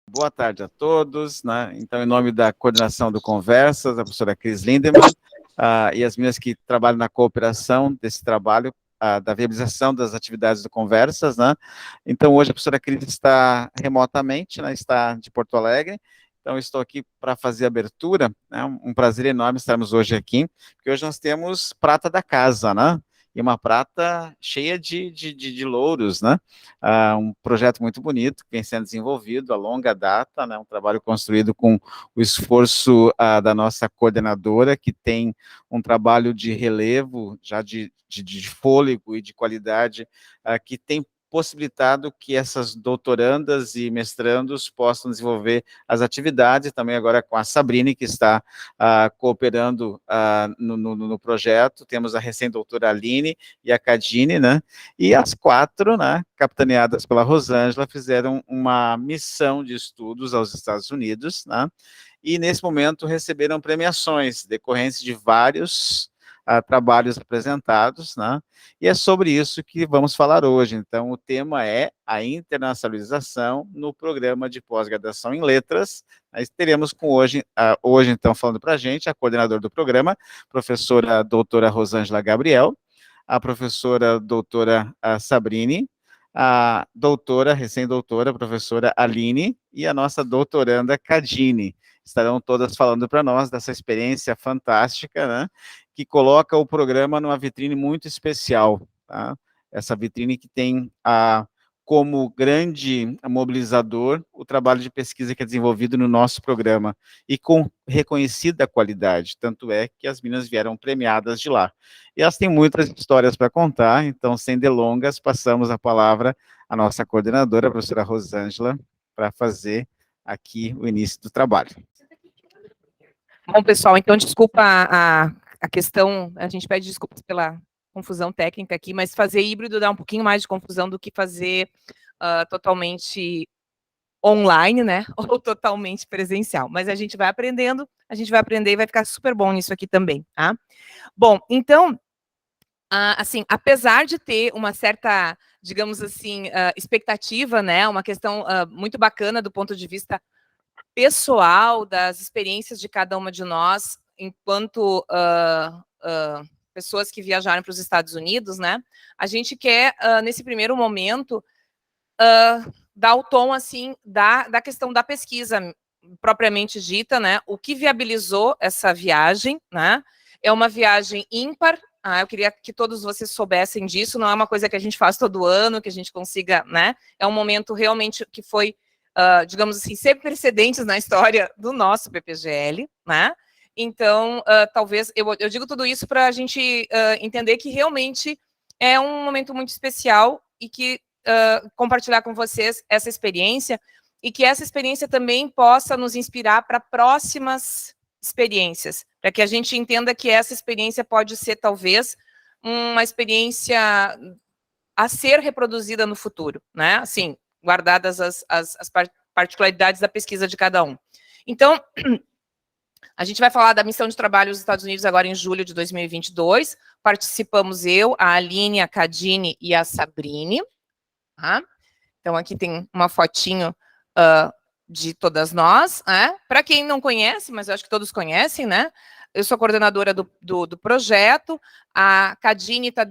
Boa tarde a todos, né? Então, em nome da coordenação do Conversas, a professora Cris Lindemann, e as minhas que trabalham na cooperação desse trabalho, da viabilização das atividades do Conversas, né? Então, hoje a professora Cris está remotamente, né? Está de Porto Alegre, então estou aqui para fazer a abertura, né? Um prazer enorme estarmos hoje aqui, porque hoje nós temos prata da casa, né? E uma prata cheia de louros, né? Um projeto muito bonito que vem sendo desenvolvido a longa data, né? Um trabalho construído com o esforço da nossa coordenadora, que tem um trabalho de relevo, já de fôlego e de qualidade, que tem possibilitado que essas doutorandas e mestrandos possam desenvolver as atividades, também agora com a Sabrine, que está cooperando no projeto, temos a recém-doutora Aline e a Cadine, né, e as quatro, né, capitaneadas pela Rosângela, fizeram uma missão de estudos aos Estados Unidos, né, e nesse momento receberam premiações decorrentes de vários trabalhos apresentados, né? E é sobre isso que vamos falar hoje. Então, o tema é a internacionalização no programa de pós-graduação em letras. Nós teremos com hoje, então, falando para a gente, a coordenadora do programa, professora doutora Rosângela Gabriel, a professora doutora Sabrine, a doutora, recém-doutora, professora Aline, e a nossa doutoranda Cadine. Estarão todas falando para nós dessa experiência fantástica, né, que coloca o programa numa vitrine muito especial, tá? Essa vitrine que tem como grande mobilizador o trabalho de pesquisa que é desenvolvido no nosso programa, e com reconhecida qualidade, tanto é que as meninas vieram premiadas de lá. E elas têm muitas histórias para contar, então, sem delongas, passamos a palavra à nossa coordenadora, a professora Rosângela, para fazer aqui o início do trabalho. Bom, pessoal, então, desculpa a questão, a gente pede desculpas pela confusão técnica aqui, mas fazer híbrido dá um pouquinho mais de confusão do que fazer totalmente online, né, ou totalmente presencial, mas a gente vai aprendendo, a gente vai aprender e vai ficar super bom nisso aqui também, tá? Bom, então, assim, apesar de ter uma certa, digamos assim, expectativa, né, uma questão muito bacana do ponto de vista pessoal, das experiências de cada uma de nós, enquanto pessoas que viajaram para os Estados Unidos, né? A gente quer, nesse primeiro momento, dar o tom, assim, da questão da pesquisa propriamente dita, né? O que viabilizou essa viagem, né? É uma viagem ímpar. Eu queria que todos vocês soubessem disso, não é uma coisa que a gente faz todo ano, que a gente consiga, né? É um momento realmente que foi, digamos assim, sem precedentes na história do nosso PPGL, né? Então, talvez, eu digo tudo isso para a gente entender que realmente é um momento muito especial e que compartilhar com vocês essa experiência e que essa experiência também possa nos inspirar para próximas experiências, para que a gente entenda que essa experiência pode ser, talvez, uma experiência a ser reproduzida no futuro, né? Assim, guardadas as particularidades da pesquisa de cada um. Então, a gente vai falar da missão de trabalho dos Estados Unidos agora em julho de 2022. Participamos eu, a Aline, a Cadine e a Sabrine. Tá? Então, aqui tem uma fotinho de todas nós. Para quem não conhece, mas eu acho que todos conhecem, né? Eu sou coordenadora do projeto. A Cadine está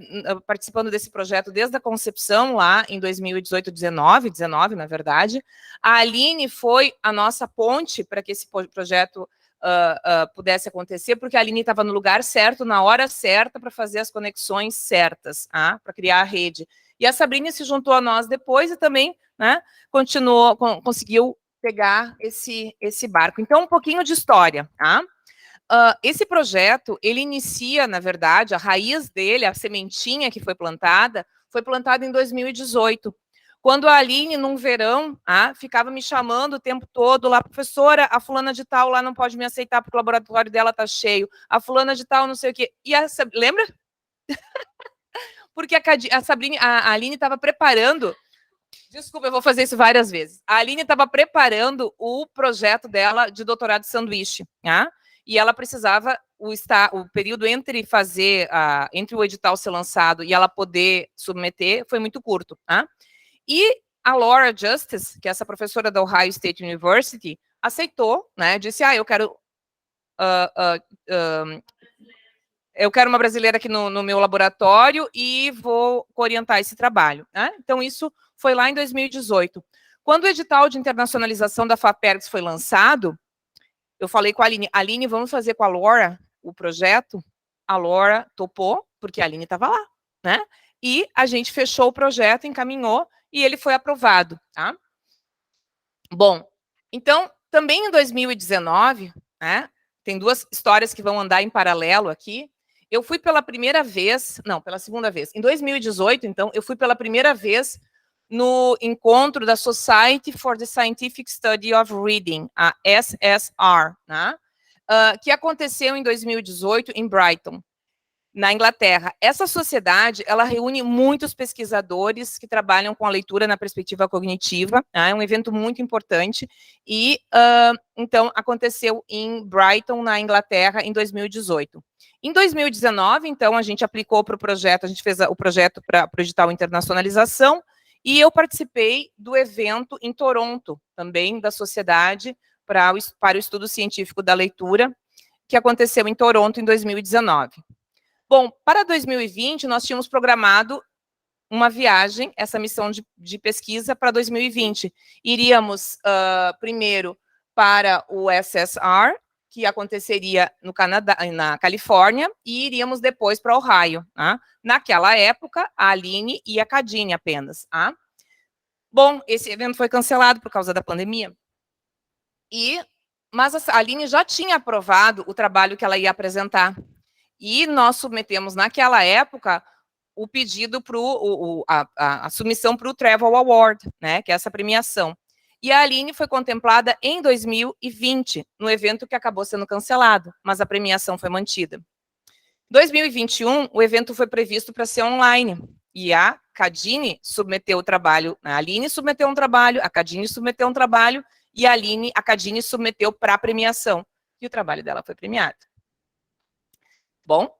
participando desse projeto desde a concepção, lá em 2018, 19, na verdade. A Aline foi a nossa ponte para que esse projeto pudesse acontecer, porque a Aline estava no lugar certo, na hora certa, para fazer as conexões certas, para criar a rede. E a Sabrina se juntou a nós depois e também, né, conseguiu pegar esse barco. Então, um pouquinho de história, tá? Esse projeto, ele inicia, na verdade, a raiz dele, a sementinha que foi plantada em 2018, quando a Aline, num verão, ficava me chamando o tempo todo lá, professora, a fulana de tal lá não pode me aceitar porque o laboratório dela tá cheio, a fulana de tal não sei o quê. E lembra? Porque a Aline estava preparando, desculpa, eu vou fazer isso várias vezes, a Aline estava preparando o projeto dela de doutorado de sanduíche, e ela precisava, o período entre entre o edital ser lançado e ela poder submeter foi muito curto, E a Laura Justice, que é essa professora da Ohio State University, aceitou, né? Disse, eu quero uma brasileira aqui no meu laboratório e vou orientar esse trabalho, né? Então, isso foi lá em 2018. Quando o edital de internacionalização da FAPERGS foi lançado, eu falei com a Aline, vamos fazer com a Laura o projeto? A Laura topou, porque a Aline estava lá, né? E a gente fechou o projeto, encaminhou, e ele foi aprovado, tá? Bom, então, também em 2019, né, tem duas histórias que vão andar em paralelo aqui. Eu fui pela primeira vez, não, pela segunda vez. Em 2018, então, eu fui pela primeira vez no encontro da Society for the Scientific Study of Reading, a SSR, né, que aconteceu em 2018 em Brighton, na Inglaterra. Essa sociedade, ela reúne muitos pesquisadores que trabalham com a leitura na perspectiva cognitiva, tá? É um evento muito importante, e, então, aconteceu em Brighton, na Inglaterra, em 2018. Em 2019, então, a gente aplicou para o projeto, a gente fez o projeto para o edital internacionalização, e eu participei do evento em Toronto, também, da sociedade para o estudo científico da leitura, que aconteceu em Toronto em 2019. Bom, para 2020, nós tínhamos programado uma viagem, essa missão de pesquisa para 2020. Iríamos, primeiro, para o SSR, que aconteceria no Canadá, na Califórnia, e iríamos depois para Ohio. Tá? Naquela época, a Aline e a Cadine apenas. Tá? Bom, esse evento foi cancelado por causa da pandemia. Mas a Aline já tinha aprovado o trabalho que ela ia apresentar. E nós submetemos, naquela época, o pedido para a submissão para o Travel Award, né, que é essa premiação. E a Aline foi contemplada em 2020, no evento que acabou sendo cancelado, mas a premiação foi mantida. Em 2021, o evento foi previsto para ser online, e a Cadine submeteu o trabalho, a Aline submeteu um trabalho, a Cadine submeteu um trabalho, e a Cadine submeteu para a premiação, e o trabalho dela foi premiado. Bom,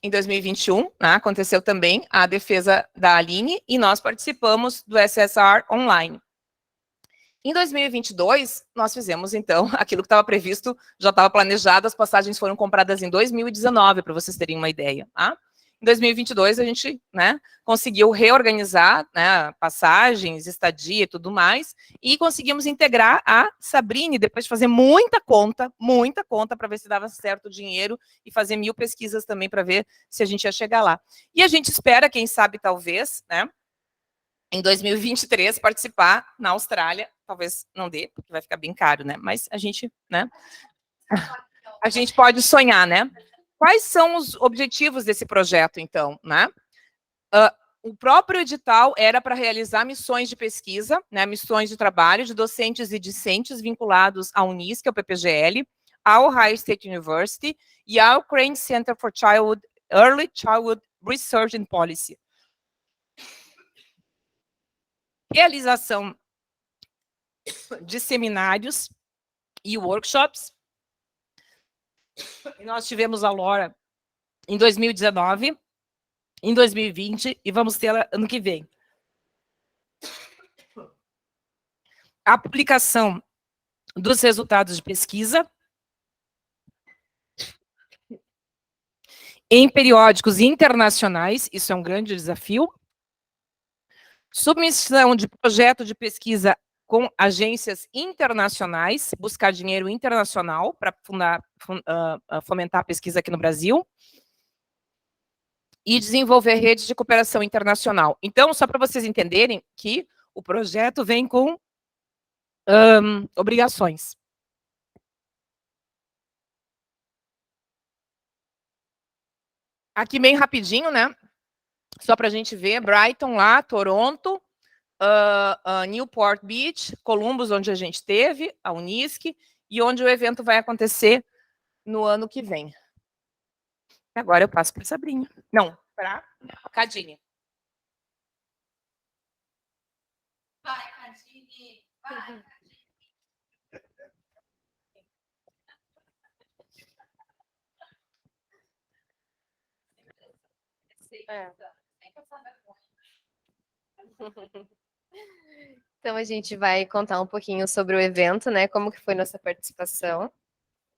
em 2021, né, aconteceu também a defesa da Aline e nós participamos do SSR online. Em 2022, nós fizemos, então, aquilo que estava previsto, já estava planejado, as passagens foram compradas em 2019, para vocês terem uma ideia. Tá? Em 2022, a gente, né, conseguiu reorganizar, né, passagens, estadia e tudo mais, e conseguimos integrar a Sabrine, depois de fazer muita conta para ver se dava certo o dinheiro, e fazer 1000 pesquisas também para ver se a gente ia chegar lá. E a gente espera, quem sabe, talvez, né, em 2023, participar na Austrália. Talvez não dê, porque vai ficar bem caro, né? Mas a gente, né? A gente pode sonhar, né? Quais são os objetivos desse projeto, então, né? O próprio edital era para realizar missões de pesquisa, né, missões de trabalho de docentes e discentes vinculados à Unisc, ao PPGL, ao Ohio State University e ao Crane Center for Early Childhood Research and Policy. Realização de seminários e workshops. E nós tivemos a Laura em 2019, em 2020, e vamos ter ela ano que vem. A publicação dos resultados de pesquisa em periódicos internacionais, isso é um grande desafio. Submissão de projeto de pesquisa com agências internacionais, buscar dinheiro internacional para fomentar a pesquisa aqui no Brasil. E desenvolver redes de cooperação internacional. Então, só para vocês entenderem que o projeto vem com obrigações. Aqui bem rapidinho, né? Só para a gente ver, Brighton lá, Toronto, Newport Beach, Columbus, onde a gente teve, a Unisc, e onde o evento vai acontecer no ano que vem. Agora eu passo para a Sabrina. Não, para a Cadine. Vai, Cadine, vai. Então, a gente vai contar um pouquinho sobre o evento, né? Como que foi nossa participação.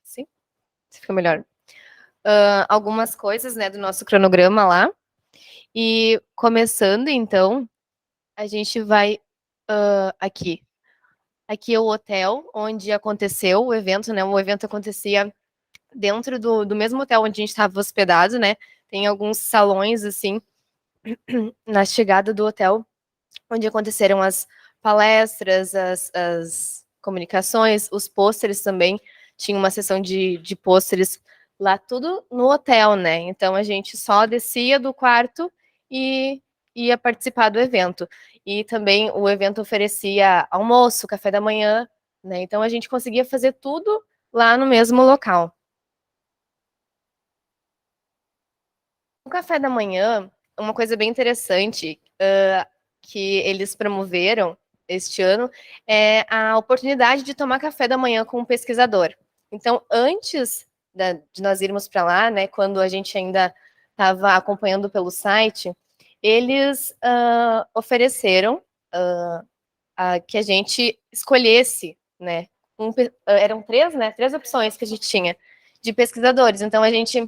Sim? Se ficou melhor. Algumas coisas, né, do nosso cronograma lá. E começando, então, a gente vai aqui. Aqui é o hotel onde aconteceu o evento, né? O evento acontecia dentro do mesmo hotel onde a gente estava hospedado, né? Tem alguns salões, assim, na chegada do hotel, onde aconteceram as palestras, as comunicações, os pôsteres também. Tinha uma sessão de pôsteres lá, tudo no hotel, né? Então a gente só descia do quarto e ia participar do evento. E também o evento oferecia almoço, café da manhã, né? Então a gente conseguia fazer tudo lá no mesmo local. O café da manhã, uma coisa bem interessante que eles promoveram este ano é a oportunidade de tomar café da manhã com um pesquisador. Então, antes de nós irmos para lá, né, quando a gente ainda estava acompanhando pelo site, eles ofereceram que a gente escolhesse, né, eram três opções que a gente tinha de pesquisadores. Então, a gente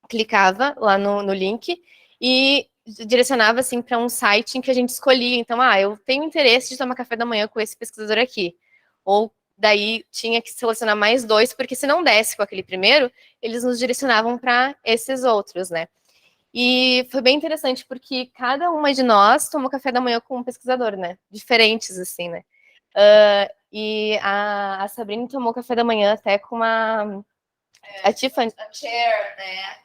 clicava lá no link e direcionava assim para um site em que a gente escolhia. Então, eu tenho interesse de tomar café da manhã com esse pesquisador aqui. Ou daí tinha que selecionar mais dois, porque se não desse com aquele primeiro, eles nos direcionavam para esses outros, né? E foi bem interessante porque cada uma de nós tomou café da manhã com um pesquisador, né? Diferentes, assim, né? E a Sabrina tomou café da manhã até com a Tiffany. A chair, né?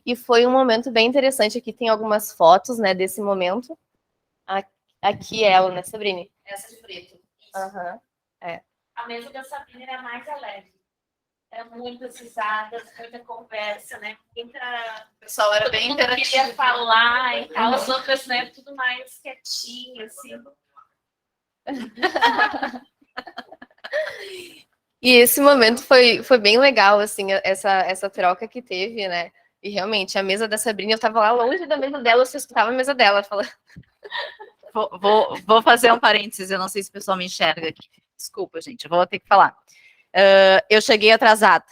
E foi um momento bem interessante. Aqui tem algumas fotos, né, desse momento. Aqui é ela, né, Sabrina? Essa de preto. Uhum. A mesa da Sabrina era mais alegre. Era muitas risadas, muita conversa, né? O pessoal era bem interativo. Queria falar e tal. As outras, né, tudo mais quietinho, assim. E esse momento foi bem legal, assim, essa troca que teve, né? E realmente, a mesa da Sabrina, eu tava lá longe da mesa dela, eu escutava a mesa dela falando. Vou fazer um parênteses, eu não sei se o pessoal me enxerga aqui. Desculpa, gente, eu vou ter que falar. Eu cheguei atrasada,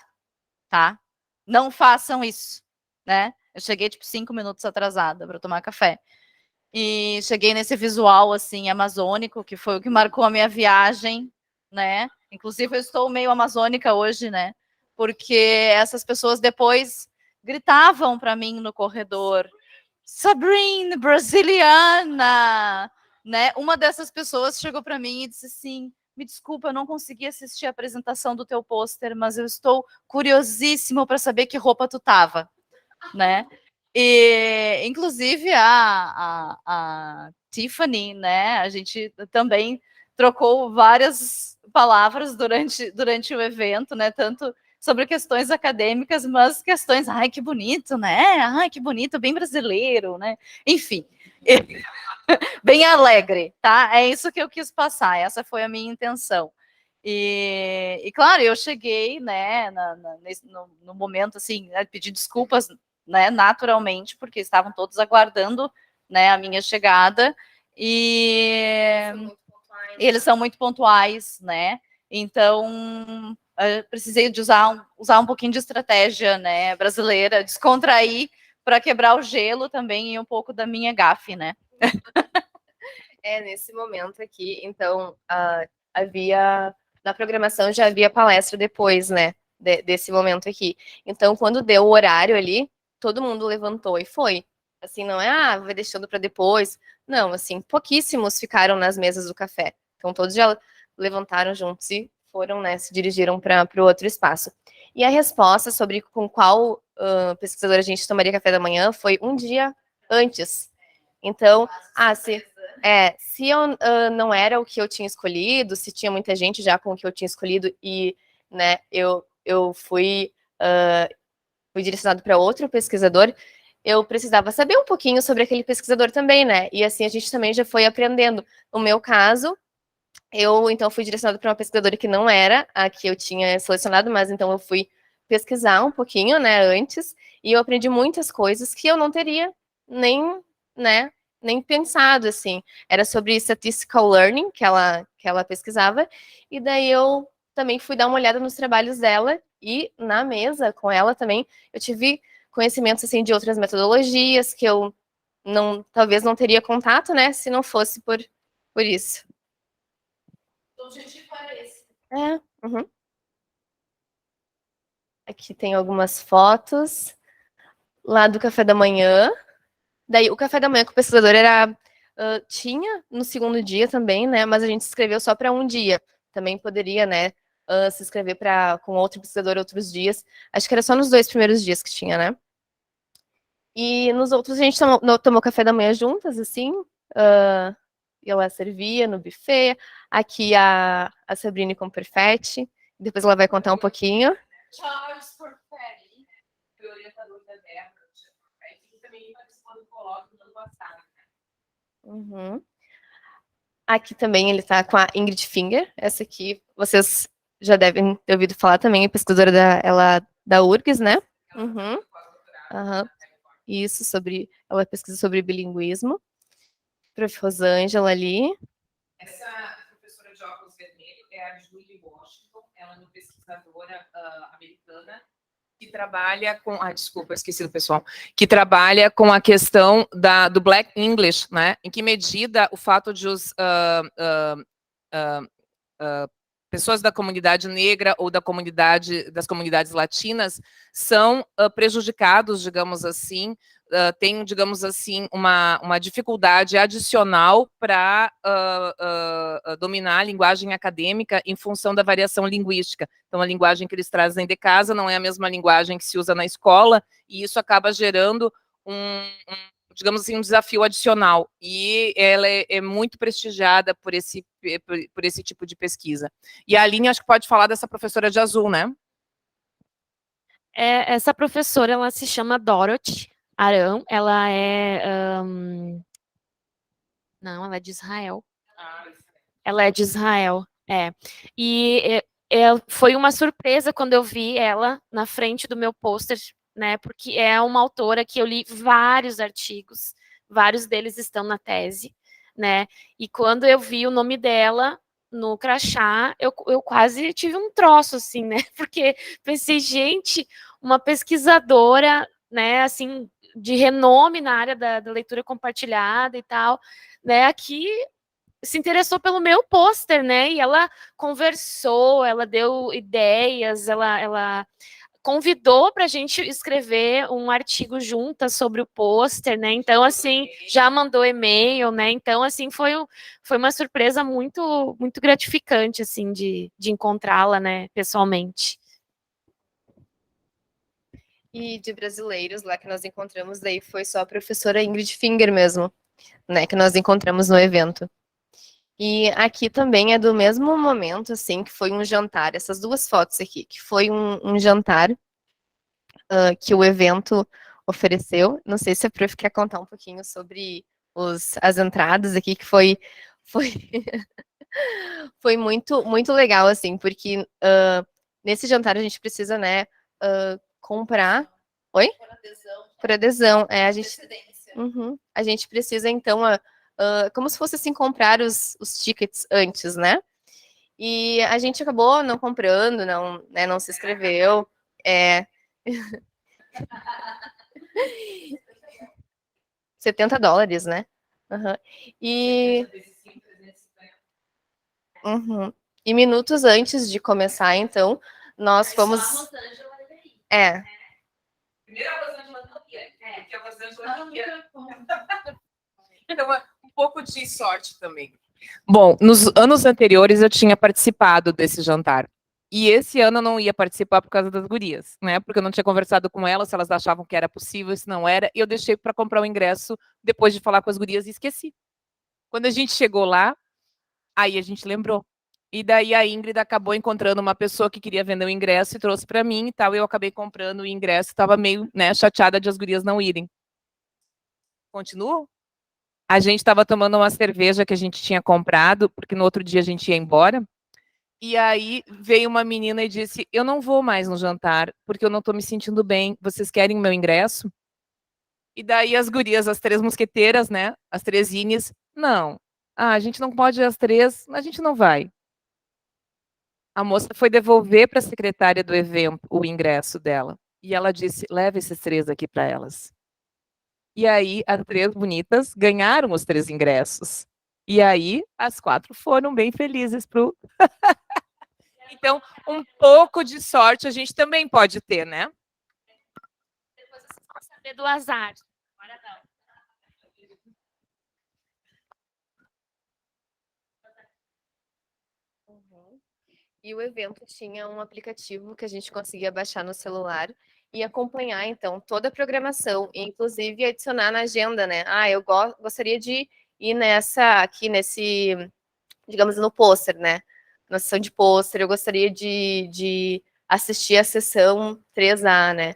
tá? Não façam isso, né? Eu cheguei, tipo, 5 minutos atrasada para tomar café. E cheguei nesse visual, assim, amazônico, que foi o que marcou a minha viagem, né? Inclusive, eu estou meio amazônica hoje, né? Porque essas pessoas depois gritavam para mim no corredor: Sabrina, brasiliana, né? Uma dessas pessoas chegou para mim e disse assim: me desculpa, eu não consegui assistir a apresentação do teu pôster, mas eu estou curiosíssimo para saber que roupa tu tava, né? E, inclusive, a Tiffany, né? A gente também trocou várias palavras durante o evento, né? Tanto sobre questões acadêmicas, mas questões, ai, que bonito, né? Ai, que bonito, bem brasileiro, né? Enfim, bem alegre, tá? É isso que eu quis passar, essa foi a minha intenção. E claro, eu cheguei, né, no momento, assim, né, pedir desculpas, né, naturalmente, porque estavam todos aguardando, né, a minha chegada, e eles são muito pontuais, né, então precisei de usar um pouquinho de estratégia, né, brasileira, descontrair para quebrar o gelo também e um pouco da minha gafe, né. Nesse momento aqui, então, na programação já havia palestra depois, né, desse momento aqui. Então, quando deu o horário ali, todo mundo levantou e foi. Assim, não é, vai deixando para depois. Não, assim, pouquíssimos ficaram nas mesas do café. Então, todos já levantaram juntos e foram, né, se dirigiram para o outro espaço. E a resposta sobre com qual pesquisador a gente tomaria café da manhã foi um dia antes. Então, se eu não era o que eu tinha escolhido, se tinha muita gente já com o que eu tinha escolhido e, né, eu fui direcionado para outro pesquisador, eu precisava saber um pouquinho sobre aquele pesquisador também, né? E assim a gente também já foi aprendendo. No meu caso, eu então fui direcionado para uma pesquisadora que não era a que eu tinha selecionado, mas então eu fui pesquisar um pouquinho, né, antes, e eu aprendi muitas coisas que eu não teria nem nem pensado, assim. Era sobre statistical learning que ela pesquisava, e daí eu também fui dar uma olhada nos trabalhos dela, e na mesa com ela também eu tive conhecimentos, assim, de outras metodologias que eu talvez não teria contato, né, se não fosse por isso. O objetivo era esse. É, uhum. Aqui tem algumas fotos lá do café da manhã. Daí, o café da manhã com o pesquisador tinha no segundo dia também, né? Mas a gente se inscreveu só para um dia. Também poderia, né? Se inscrever com outro pesquisador outros dias. Acho que era só nos 2 primeiros dias que tinha, né? E nos outros a gente tomou café da manhã juntas, assim. E ela servia no buffet. Aqui a Sabrine com Perfetti. Depois ela vai contar um pouquinho. Charles Perfetti, foi orientador da Débora, que também participou do colóquio do ano passado. Uhum. Aqui também ele tá com a Ingrid Finger. Essa aqui vocês já devem ter ouvido falar também, é pesquisadora da URGS, né? Uhum. Uhum. Isso, ela pesquisa sobre bilinguismo. Prof. Rosângela ali. Essa professora de óculos vermelho é a Julie Washington, ela é uma pesquisadora americana que trabalha com... desculpa, esqueci do pessoal. Que trabalha com a questão do Black English, né? Em que medida o fato de pessoas da comunidade negra ou das comunidades latinas são prejudicados, digamos assim, têm, digamos assim, uma dificuldade adicional para dominar a linguagem acadêmica em função da variação linguística. Então, a linguagem que eles trazem de casa não é a mesma linguagem que se usa na escola, e isso acaba gerando digamos assim, um desafio adicional, e ela é muito prestigiada por esse tipo de pesquisa. E a Aline, acho que pode falar dessa professora de azul, né? Essa professora, ela se chama Dorothy Arão, ela não, ela é de Israel. Ela é de Israel, E foi uma surpresa quando eu vi ela na frente do meu pôster, né? Porque é uma autora que eu li vários artigos, vários deles estão na tese, né? E quando eu vi o nome dela no crachá, eu quase tive um troço, assim, né? Porque pensei, gente, uma pesquisadora, né, assim, de renome na área da leitura compartilhada e tal, né? Aqui se interessou pelo meu pôster, né? E ela conversou, ela deu ideias, ela convidou para a gente escrever um artigo juntas sobre o pôster, né? Então, assim, já mandou e-mail, né? Então, assim, foi uma surpresa muito, muito gratificante, assim, de encontrá-la, né, pessoalmente. E de brasileiros lá que nós encontramos, daí foi só a professora Ingrid Finger mesmo, né? Que nós encontramos no evento. E aqui também é do mesmo momento, assim, que foi um jantar. Essas duas fotos aqui, que foi um jantar que o evento ofereceu. Não sei se a Prof quer contar um pouquinho sobre as entradas aqui, que foi foi muito, muito legal, assim, porque nesse jantar a gente precisa, né, comprar... Oi? Por adesão. A gente... Uhum. A gente precisa, então, como se fosse assim, comprar os tickets antes, né? E a gente acabou não comprando, não se inscreveu. $70, né? Uhum. Uhum. E minutos antes de começar, então, nós fomos... Primeiro a Rosângela não ia, porque a Rosângela não ia. Então, um pouco de sorte também. Bom, nos anos anteriores eu tinha participado desse jantar. E esse ano eu não ia participar por causa das gurias, né? Porque eu não tinha conversado com elas, se elas achavam que era possível, se não era. E eu deixei para comprar o ingresso depois de falar com as gurias e esqueci. Quando a gente chegou lá, aí a gente lembrou. E daí a Ingrid acabou encontrando uma pessoa que queria vender o ingresso e trouxe para mim e tal. Eu acabei comprando o ingresso, estava meio, né, chateada de as gurias não irem. Continuo? A gente estava tomando uma cerveja que a gente tinha comprado, porque no outro dia a gente ia embora. E aí veio uma menina e disse: eu não vou mais no jantar, porque eu não estou me sentindo bem. Vocês querem o meu ingresso? E daí as gurias, as 3 mosqueteiras, né? As 3 Ines, não. Ah, a gente não pode ir as 3, a gente não vai. A moça foi devolver para a secretária do evento o ingresso dela. E ela disse, leva esses 3 aqui para elas. E aí, as 3 bonitas ganharam os 3 ingressos. E aí, as 4 foram bem felizes pro... Então, um pouco de sorte a gente também pode ter, né? Depois vocês vão saber do azar. Agora não. E o evento tinha um aplicativo que a gente conseguia baixar no celular e acompanhar, então, toda a programação, e inclusive adicionar na agenda, né? Ah, eu gostaria de ir aqui nesse, digamos, no pôster, né? Na sessão de pôster, eu gostaria de assistir a sessão 3A, né?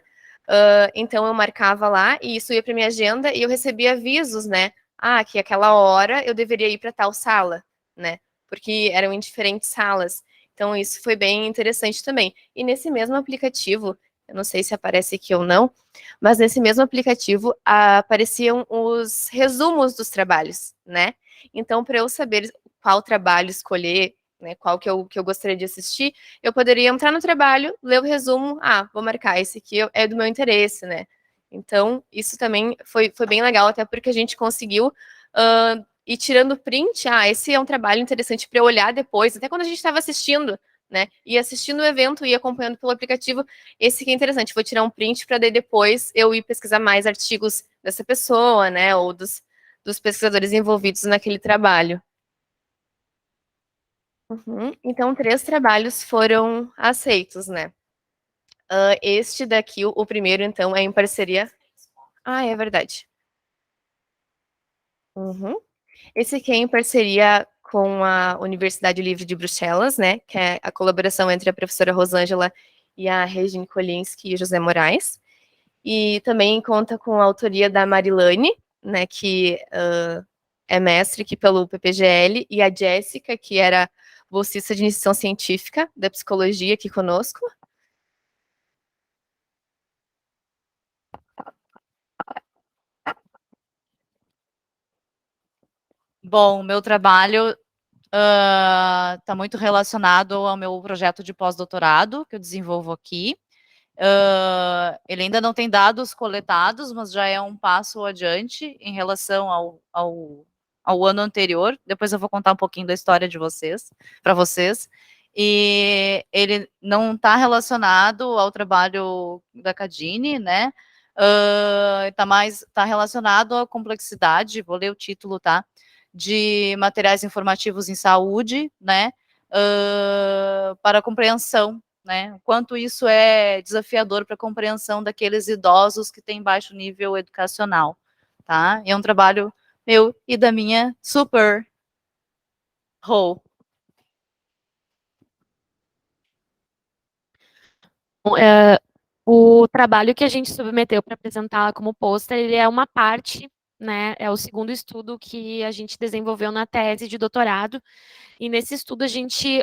Então, eu marcava lá e isso ia para minha agenda e eu recebia avisos, né? Ah, que aquela hora eu deveria ir para tal sala, né? Porque eram em diferentes salas. Então, isso foi bem interessante também. E nesse mesmo aplicativo, eu não sei se aparece aqui ou não, mas nesse mesmo aplicativo apareciam os resumos dos trabalhos, né? Então, para eu saber qual trabalho escolher, né, qual que eu gostaria de assistir, eu poderia entrar no trabalho, ler o resumo, vou marcar, esse aqui é do meu interesse, né? Então, isso também foi bem legal, até porque a gente conseguiu e tirando print, esse é um trabalho interessante para eu olhar depois, até quando a gente estava assistindo, né? E assistindo o evento e acompanhando pelo aplicativo, esse que é interessante. Vou tirar um print para daí depois eu ir pesquisar mais artigos dessa pessoa, né? Ou dos pesquisadores envolvidos naquele trabalho. Então, 3 trabalhos foram aceitos, né? Este daqui, o primeiro, então, é em parceria. É verdade. Esse aqui é em parceria com a Universidade Livre de Bruxelas, né? Que é a colaboração entre a professora Rosângela e a Regine Kolinski e José Moraes. E também conta com a autoria da Marilane, né? Que é mestre aqui pelo PPGL, e a Jéssica, que era bolsista de iniciação científica da psicologia aqui conosco. Bom, meu trabalho está muito relacionado ao meu projeto de pós-doutorado, que eu desenvolvo aqui. Ele ainda não tem dados coletados, mas já é um passo adiante em relação ao ano anterior. Depois eu vou contar um pouquinho da história de vocês, para vocês. E ele não está relacionado ao trabalho da Cadine, né? Tá relacionado à complexidade, vou ler o título, tá? De materiais informativos em saúde, né? Para a compreensão, né? O quanto isso é desafiador para a compreensão daqueles idosos que têm baixo nível educacional, tá? É um trabalho meu e da minha super Rô. O trabalho que a gente submeteu para apresentar como pôster, ele é uma parte, né? É o segundo estudo que a gente desenvolveu na tese de doutorado. E nesse estudo a gente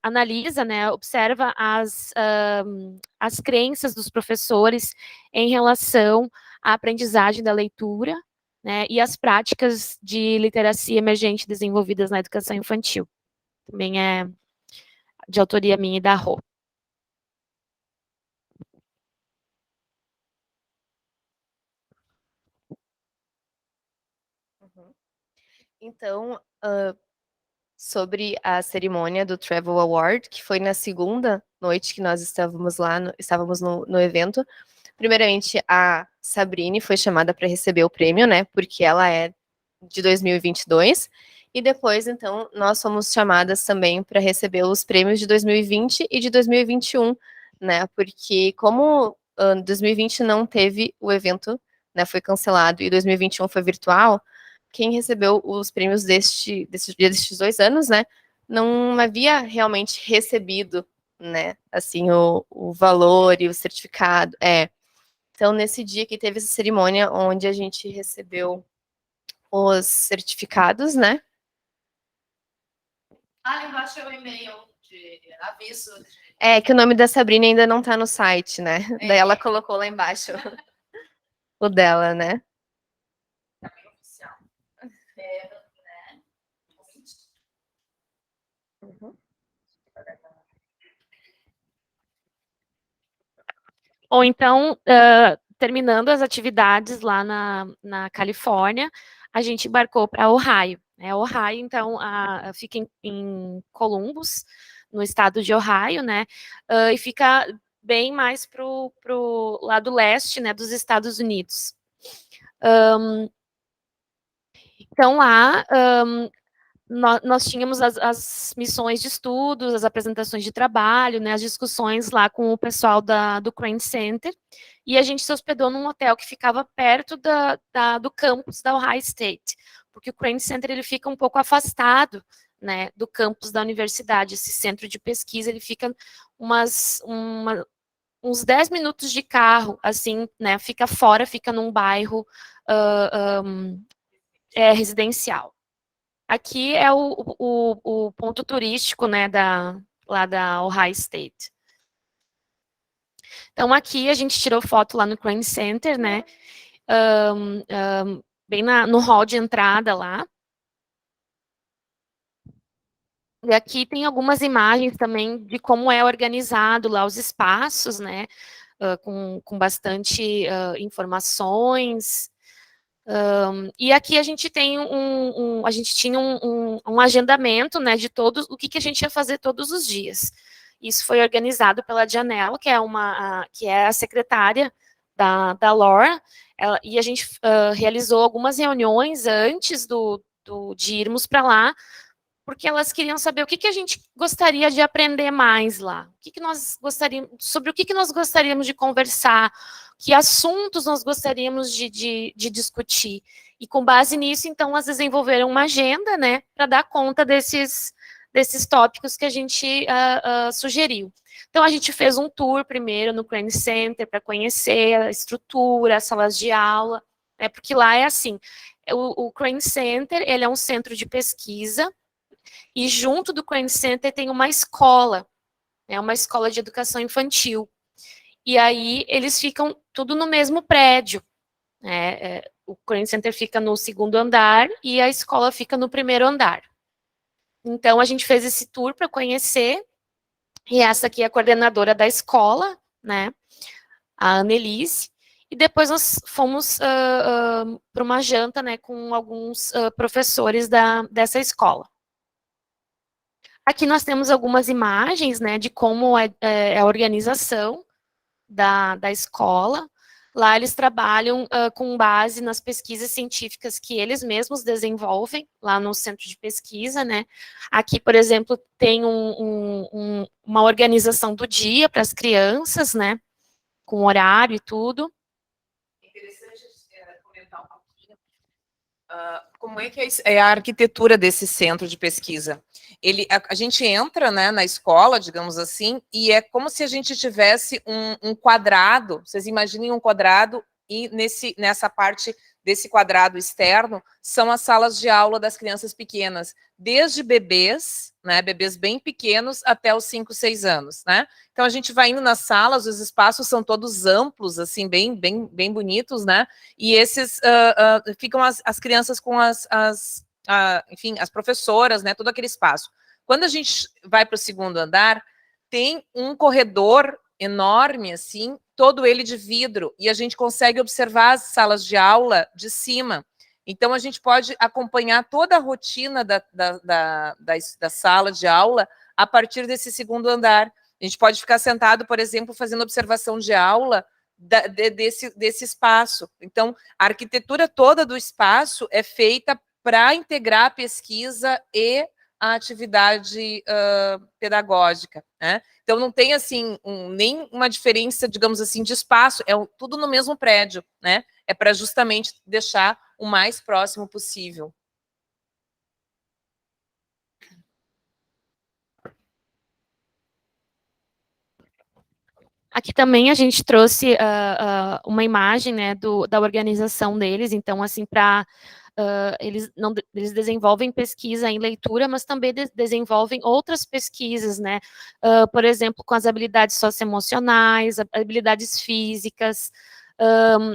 analisa, né, observa as crenças dos professores em relação à aprendizagem da leitura, né, e as práticas de literacia emergente desenvolvidas na educação infantil. Também é de autoria minha e da Rô. Então, sobre a cerimônia do Travel Award, que foi na segunda noite que nós estávamos lá, estávamos no evento. Primeiramente, a Sabrine foi chamada para receber o prêmio, né? Porque ela é de 2022. E depois, então, nós fomos chamadas também para receber os prêmios de 2020 e de 2021, né? Porque como 2020 não teve o evento, né? Foi cancelado e 2021 foi virtual. Quem recebeu os prêmios destes 2 anos, né? Não havia realmente recebido, né? Assim, o valor e o certificado. Então, nesse dia que teve essa cerimônia, onde a gente recebeu os certificados, né? Embaixo é o e-mail de aviso. Que o nome da Sabrina ainda não tá no site, né? Daí ela colocou lá embaixo. o dela, né? Ou então, terminando as atividades lá na Califórnia, a gente embarcou para Ohio. Né? Ohio, então, fica em Columbus, no estado de Ohio, né? E fica bem mais para o lado leste, né, dos Estados Unidos. Então, lá, nós tínhamos as missões de estudos, as apresentações de trabalho, né, as discussões lá com o pessoal do Crane Center, e a gente se hospedou num hotel que ficava perto do campus da Ohio State, porque o Crane Center ele fica um pouco afastado, né, do campus da universidade. Esse centro de pesquisa ele fica uns 10 minutos de carro, assim, né, fica fora, fica num bairro residencial. Aqui é o ponto turístico, né, lá da Ohio State. Então, aqui a gente tirou foto lá no Crane Center, né, bem no hall de entrada lá. E aqui tem algumas imagens também de como é organizado lá os espaços, né, com bastante informações. E aqui a gente tem a gente tinha um agendamento, né, de o que a gente ia fazer todos os dias. Isso foi organizado pela Janelle, que é a secretária da Laura, e a gente realizou algumas reuniões antes de irmos para lá, porque elas queriam saber o que a gente gostaria de aprender mais lá, sobre o que nós gostaríamos de conversar, que assuntos nós gostaríamos de discutir. E com base nisso, então, elas desenvolveram uma agenda, né, para dar conta desses tópicos que a gente sugeriu. Então, a gente fez um tour primeiro no Crane Center para conhecer a estrutura, as salas de aula, né, porque lá é assim, o Crane Center, ele é um centro de pesquisa, e junto do Crane Center tem uma escola, né, uma escola de educação infantil. E aí eles ficam tudo no mesmo prédio. Né? O Crane Center fica no segundo andar e a escola fica no primeiro andar. Então a gente fez esse tour para conhecer, e essa aqui é a coordenadora da escola, né, a Annelise, e depois nós fomos para uma janta, né, com alguns professores dessa escola. Aqui nós temos algumas imagens, né, de como é a organização da escola. Lá eles trabalham com base nas pesquisas científicas que eles mesmos desenvolvem, lá no centro de pesquisa, né. Aqui, por exemplo, tem uma organização do dia para as crianças, né, com horário e tudo. É interessante comentar um pouquinho como é que é a arquitetura desse centro de pesquisa. A gente entra, né, na escola, digamos assim, e é como se a gente tivesse um quadrado. Vocês imaginem um quadrado, e nessa parte desse quadrado externo são as salas de aula das crianças pequenas, desde bebês, né, bebês bem pequenos, até os 5, 6 anos, né? Então a gente vai indo nas salas, os espaços são todos amplos, assim, bem bonitos, né? E esses ficam as crianças com enfim, as professoras, né, todo aquele espaço. Quando a gente vai para o segundo andar, tem um corredor enorme, assim, todo ele de vidro, e a gente consegue observar as salas de aula de cima. Então, a gente pode acompanhar toda a rotina da sala de aula a partir desse segundo andar. A gente pode ficar sentado, por exemplo, fazendo observação de aula desse espaço. Então, a arquitetura toda do espaço é feita para integrar a pesquisa e a atividade pedagógica, né? Então, não tem, assim, nem uma diferença, digamos assim, de espaço, tudo no mesmo prédio, né? É para justamente deixar o mais próximo possível. Aqui também a gente trouxe uma imagem, né, da organização deles. Então, assim, eles desenvolvem pesquisa em leitura, mas também desenvolvem outras pesquisas, né, por exemplo, com as habilidades socioemocionais, habilidades físicas,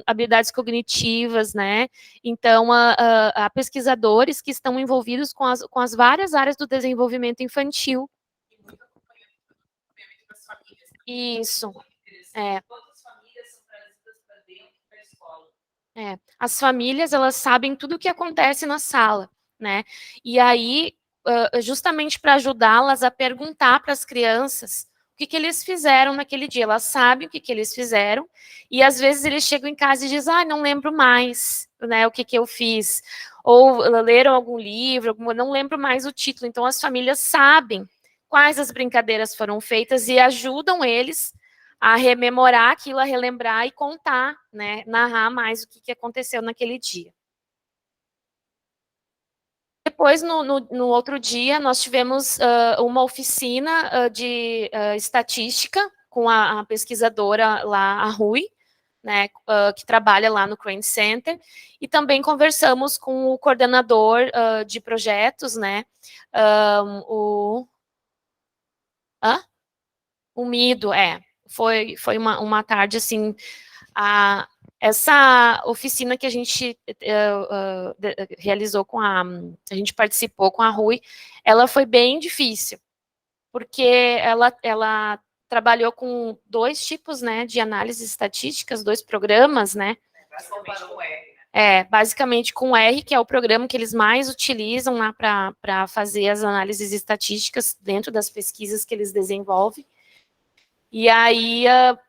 habilidades cognitivas, né? Então, há pesquisadores que estão envolvidos com as várias áreas do desenvolvimento infantil. Isso. Quantas famílias são trazidas para dentro da escola? As famílias, elas sabem tudo o que acontece na sala, né? E aí, justamente para ajudá-las a perguntar para as crianças o que eles fizeram naquele dia. Elas sabem o que eles fizeram, e às vezes eles chegam em casa e dizem, não lembro mais, né, o que eu fiz. Ou leram algum livro, não lembro mais o título. Então, as famílias sabem quais as brincadeiras foram feitas e ajudam eles a rememorar aquilo, a relembrar e contar, né, narrar mais o que aconteceu naquele dia. Depois, no outro dia, nós tivemos uma oficina de estatística com a pesquisadora lá, a Rui, né, que trabalha lá no Crane Center, e também conversamos com o coordenador de projetos, né, o Mido, foi uma tarde, assim, essa oficina que a gente realizou a gente participou com a Rui, ela foi bem difícil, porque ela trabalhou com 2 tipos, né, de análises estatísticas, 2 programas, né? Basicamente com R. Basicamente com R, que é o programa que eles mais utilizam lá para fazer as análises estatísticas dentro das pesquisas que eles desenvolvem. E aí,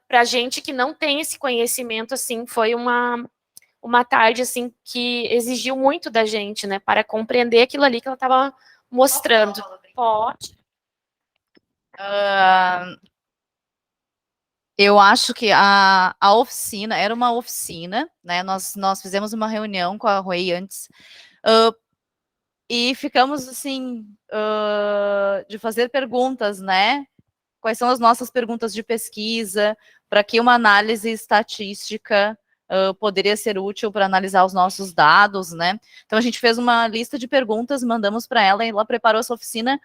para gente que não tem esse conhecimento, assim, foi uma tarde, assim, que exigiu muito da gente, né, para compreender aquilo ali que ela estava mostrando. Pode. Eu acho que a oficina, era uma oficina, né, nós fizemos uma reunião com a Rui antes, e ficamos, assim, de fazer perguntas, né, quais são as nossas perguntas de pesquisa, para que uma análise estatística poderia ser útil para analisar os nossos dados, né? Então, a gente fez uma lista de perguntas, mandamos para ela, e ela preparou essa oficina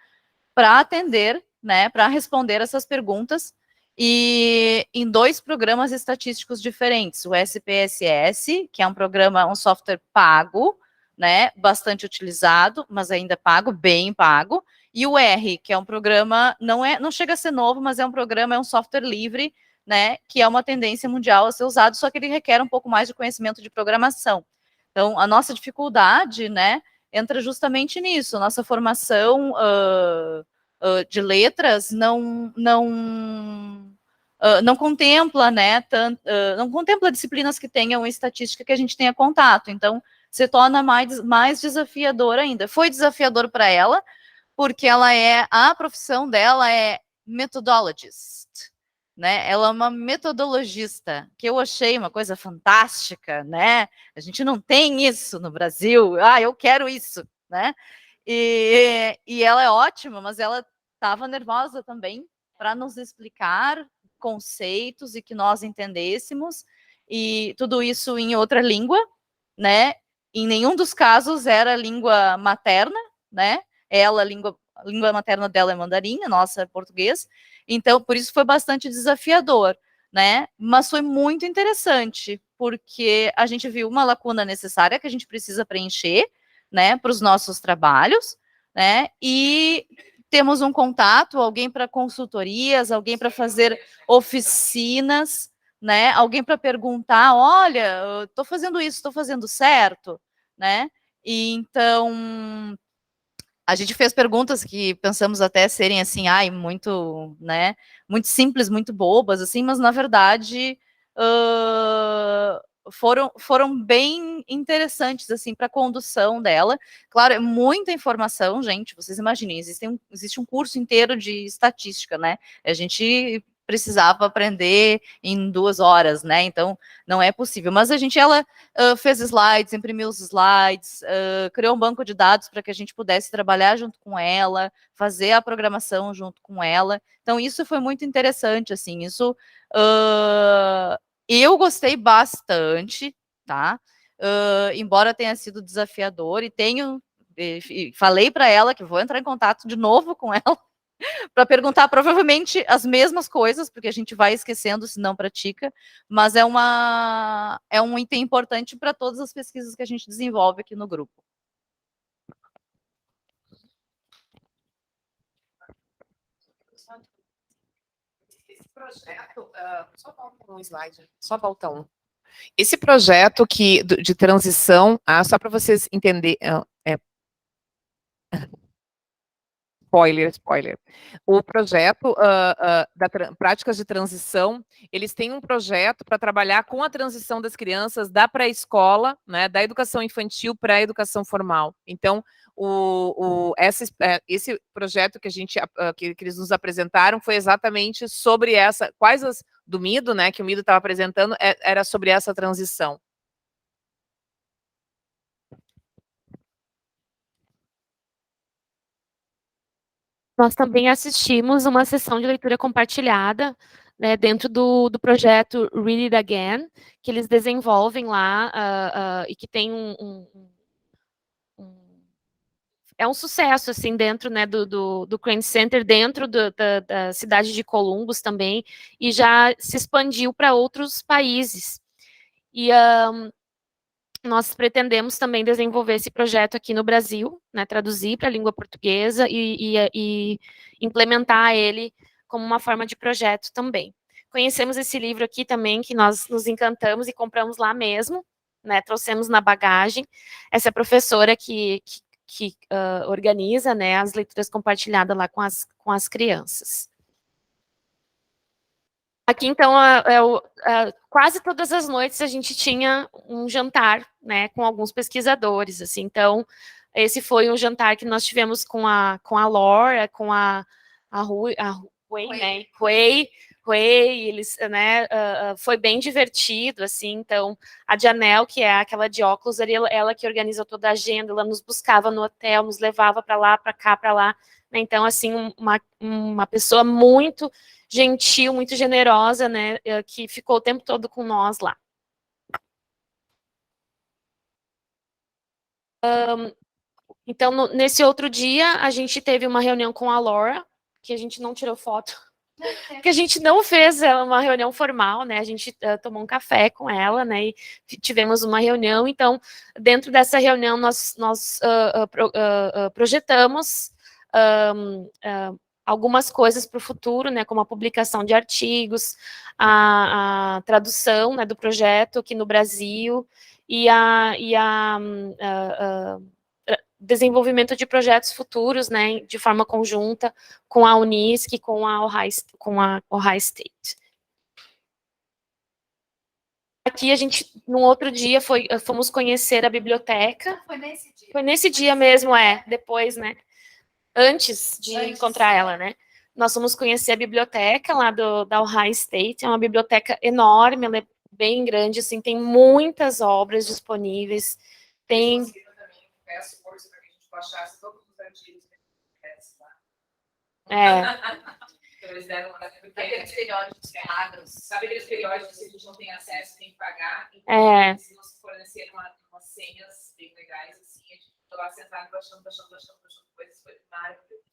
para atender, né, para responder essas perguntas, e em 2 programas estatísticos diferentes, o SPSS, que é um programa, um software pago, né, bastante utilizado, mas ainda pago, bem pago, e o R, que é um programa, não chega a ser novo, mas é um software livre, né, que é uma tendência mundial a ser usado, só que ele requer um pouco mais de conhecimento de programação. Então, a nossa dificuldade, né, entra justamente nisso, nossa formação de letras não contempla, né, não contempla disciplinas que tenham estatística que a gente tenha contato, então se torna mais desafiador ainda. Foi desafiador para ela, porque a profissão dela é methodologist, né? Ela é uma metodologista, que eu achei uma coisa fantástica, né? A gente não tem isso no Brasil. Eu quero isso, né? E ela é ótima, mas ela estava nervosa também para nos explicar conceitos e que nós entendêssemos, e tudo isso em outra língua, né? Em nenhum dos casos era língua materna, né? A língua materna dela é mandarim, a nossa é português, então por isso foi bastante desafiador, né? Mas foi muito interessante, porque a gente viu uma lacuna necessária que a gente precisa preencher, né, para os nossos trabalhos, né? E temos um contato, alguém para consultorias, alguém para fazer oficinas, né? Alguém para perguntar, olha, estou fazendo isso, estou fazendo certo, né? E então a gente fez perguntas que pensamos até serem assim, muito, né, muito simples, muito bobas, assim, mas na verdade foram bem interessantes, assim, para a condução dela. Claro, é muita informação, gente, vocês imaginem, existe um curso inteiro de estatística, né? A gente precisava aprender em 2 horas, né? Então, não é possível. Mas ela fez slides, imprimiu os slides, criou um banco de dados para que a gente pudesse trabalhar junto com ela, fazer a programação junto com ela. Então, isso foi muito interessante, assim, isso eu gostei bastante, tá? Embora tenha sido desafiador, e falei para ela que vou entrar em contato de novo com ela, para perguntar provavelmente as mesmas coisas, porque a gente vai esquecendo se não pratica, mas é um item importante para todas as pesquisas que a gente desenvolve aqui no grupo. Esse projeto, só falta um slide, só falta um. Esse projeto de transição, só para vocês entenderem, spoiler. O projeto práticas de transição, eles têm um projeto para trabalhar com a transição das crianças da pré-escola, né, da educação infantil para a educação formal. Então, esse projeto que que eles nos apresentaram foi exatamente sobre do MIDO, né, que o MIDO estava apresentando, era sobre essa transição. Nós também assistimos uma sessão de leitura compartilhada, né, dentro do projeto Read It Again, que eles desenvolvem lá, e que tem é um sucesso, assim, dentro, né, do Crane Center, dentro da cidade de Columbus também, e já se expandiu para outros países. E nós pretendemos também desenvolver esse projeto aqui no Brasil, né, traduzir para a língua portuguesa e implementar ele como uma forma de projeto também. Conhecemos esse livro aqui também, que nós nos encantamos e compramos lá mesmo, né, trouxemos na bagagem. Essa professora que organiza, né, as leituras compartilhadas lá com as crianças. Aqui, então, quase todas as noites a gente tinha um jantar, né, com alguns pesquisadores, assim. Então, esse foi um jantar que nós tivemos com a Laura, com a Hui, né, Hui, eles, né, foi bem divertido, assim. Então, a Janelle, que é aquela de óculos, ela que organiza toda a agenda, ela nos buscava no hotel, nos levava para lá, para cá, para lá, né? Então, assim, uma pessoa muito gentil, muito generosa, né, que ficou o tempo todo com nós lá. Então, nesse outro dia, a gente teve uma reunião com a Laura, que a gente não tirou foto, que a gente não fez uma reunião formal, né, a gente tomou um café com ela, né, e tivemos uma reunião. Então, dentro dessa reunião, nós projetamos algumas coisas para o futuro, né, como a publicação de artigos, a tradução, né, do projeto aqui no Brasil e desenvolvimento de projetos futuros, né, de forma conjunta com a Unisc e com a Ohio State. Aqui a gente, num outro dia, fomos conhecer a biblioteca. Foi nesse dia? Foi nesse dia mesmo, depois, né, antes de encontrar ela, né. Nós fomos conhecer a biblioteca lá da Ohio State, é uma biblioteca enorme, ela é bem grande, assim, tem muitas obras disponíveis, tem... Peço força para que a gente baixasse todos os artigos que a gente lá. Então, eles deram aqueles periódicos pagos. Sabe aqueles periódicos que a gente não tem acesso, tem que pagar? Então, eles nos forneceram umas senhas bem legais, assim, a gente ficou lá sentado, baixando coisas, foi maravilhoso.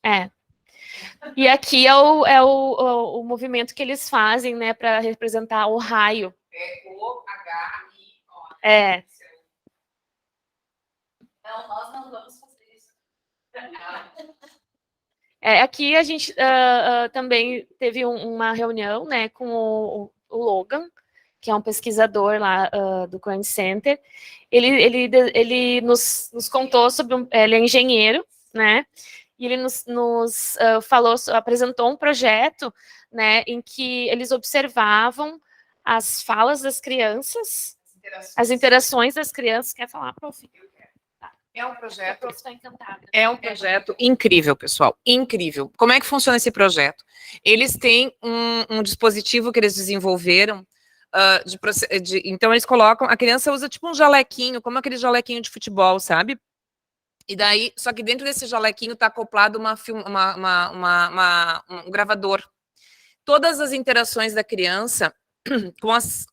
E aqui é o movimento que eles fazem, né, para representar o raio. O-H-I-O. Não, nós não vamos fazer isso. Aqui a gente também teve uma reunião, né, com o Logan, que é um pesquisador lá do Crane Center. Ele nos contou sobre ele é engenheiro, né, e ele nos apresentou um projeto, né, em que eles observavam as falas das crianças, as interações das crianças. Quer falar, prof? É um projeto. A prof está encantada. É um projeto incrível, pessoal, incrível. Como é que funciona esse projeto? Eles têm um dispositivo que eles desenvolveram, então eles colocam, a criança usa tipo um jalequinho, como aquele jalequinho de futebol, sabe? E daí, só que dentro desse jalequinho está acoplado um gravador. Todas as interações da criança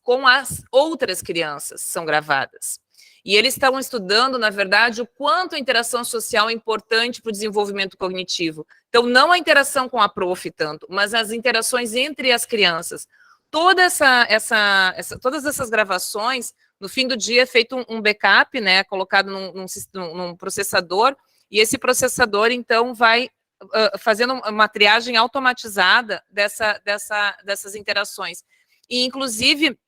com as outras crianças são gravadas. E eles estão estudando, na verdade, o quanto a interação social é importante para o desenvolvimento cognitivo. Então, não a interação com a prof tanto, mas as interações entre as crianças. Todas essas gravações, no fim do dia, é feito um backup, né, colocado num processador, e esse processador, então, vai fazendo uma triagem automatizada dessas interações. E, inclusive,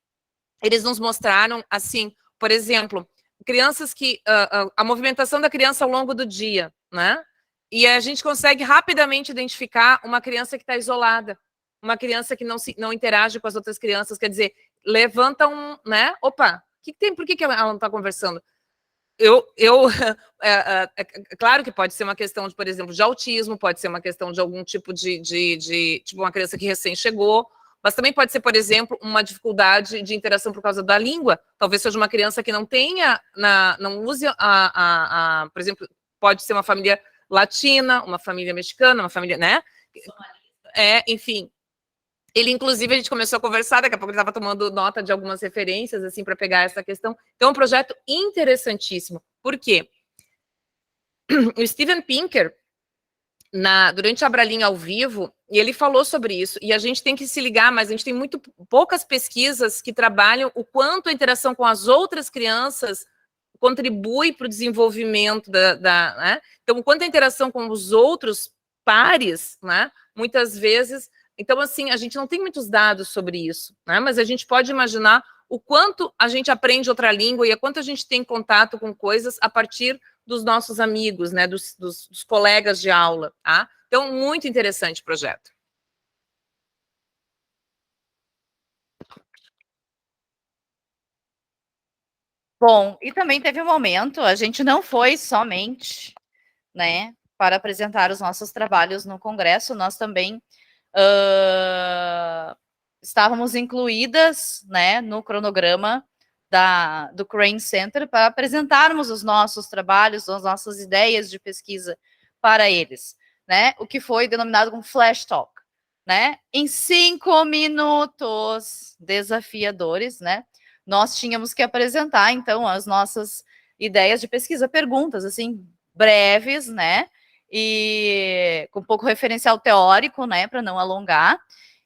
eles nos mostraram, assim, por exemplo, crianças que... a movimentação da criança ao longo do dia, né? E a gente consegue rapidamente identificar uma criança que está isolada, uma criança que não interage com as outras crianças, quer dizer, levanta né? Opa, o que tem? Por que ela não está conversando? Claro que pode ser uma questão, por exemplo, de autismo, pode ser uma questão de algum tipo tipo, uma criança que recém chegou, mas também pode ser, por exemplo, uma dificuldade de interação por causa da língua. Talvez seja uma criança que não tenha, não use por exemplo, pode ser uma família latina, uma família mexicana, uma família, né? Enfim. Ele, inclusive, a gente começou a conversar, daqui a pouco ele estava tomando nota de algumas referências, assim, para pegar essa questão. Então, é um projeto interessantíssimo. Por quê? O Steven Pinker, durante a Abralinha ao vivo, e ele falou sobre isso, e a gente tem que se ligar, mas a gente tem muito poucas pesquisas que trabalham o quanto a interação com as outras crianças contribui para o desenvolvimento né? Então, o quanto a interação com os outros pares, né? Muitas vezes... Então, assim, a gente não tem muitos dados sobre isso, né? Mas a gente pode imaginar o quanto a gente aprende outra língua e o quanto a gente tem contato com coisas a partir dos nossos amigos, né? Dos colegas de aula, tá? Então, muito interessante o projeto. Bom, e também teve um momento, a gente não foi somente, né, para apresentar os nossos trabalhos no congresso, nós também estávamos incluídas, né, no cronograma do Crane Center para apresentarmos os nossos trabalhos, as nossas ideias de pesquisa para eles, né, o que foi denominado como Flash Talk, né, em 5 minutos desafiadores, né, nós tínhamos que apresentar, então, as nossas ideias de pesquisa, perguntas, assim, breves, né, e com pouco referencial teórico, né, para não alongar.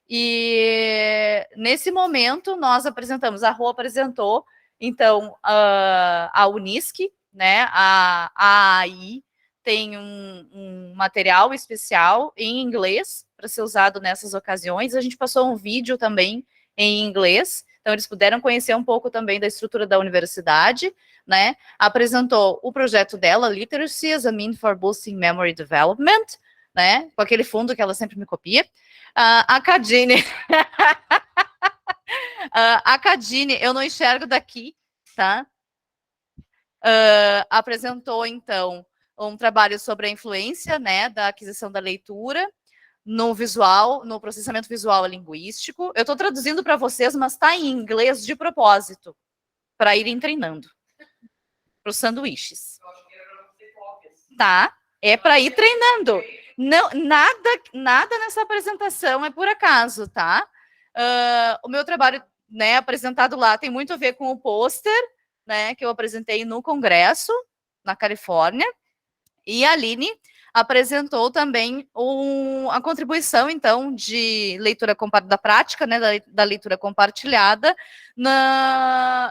E nesse momento nós apresentamos, a Rô apresentou, então, a Unisc, né, a AI tem um material especial em inglês para ser usado nessas ocasiões. A gente passou um vídeo também em inglês, então eles puderam conhecer um pouco também da estrutura da universidade, né, apresentou o projeto dela, Literacy as a Mean for Boosting Memory Development, né, com aquele fundo que ela sempre me copia. A Cadine, a Cadine, eu não enxergo daqui, tá? Apresentou, então, um trabalho sobre a influência, né, da aquisição da leitura no visual, no processamento visual e linguístico. Eu estou traduzindo para vocês, mas está em inglês de propósito, para irem treinando. Para os sanduíches. Tá? É para ir treinando. Não, nada nessa apresentação é por acaso, tá? O meu trabalho, né, apresentado lá tem muito a ver com o pôster, né, que eu apresentei no congresso, na Califórnia, e a Aline apresentou também a contribuição, então, de leitura da prática, né, da leitura compartilhada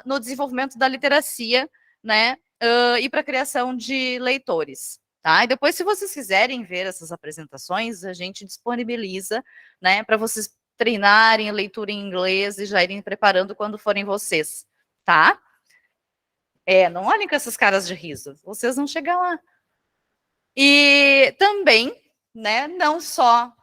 no desenvolvimento da literacia, né, e para a criação de leitores, tá? E depois, se vocês quiserem ver essas apresentações, a gente disponibiliza, né, para vocês treinarem a leitura em inglês e já irem preparando quando forem vocês, tá? Não olhem com essas caras de riso, vocês vão chegar lá. E também, né, não só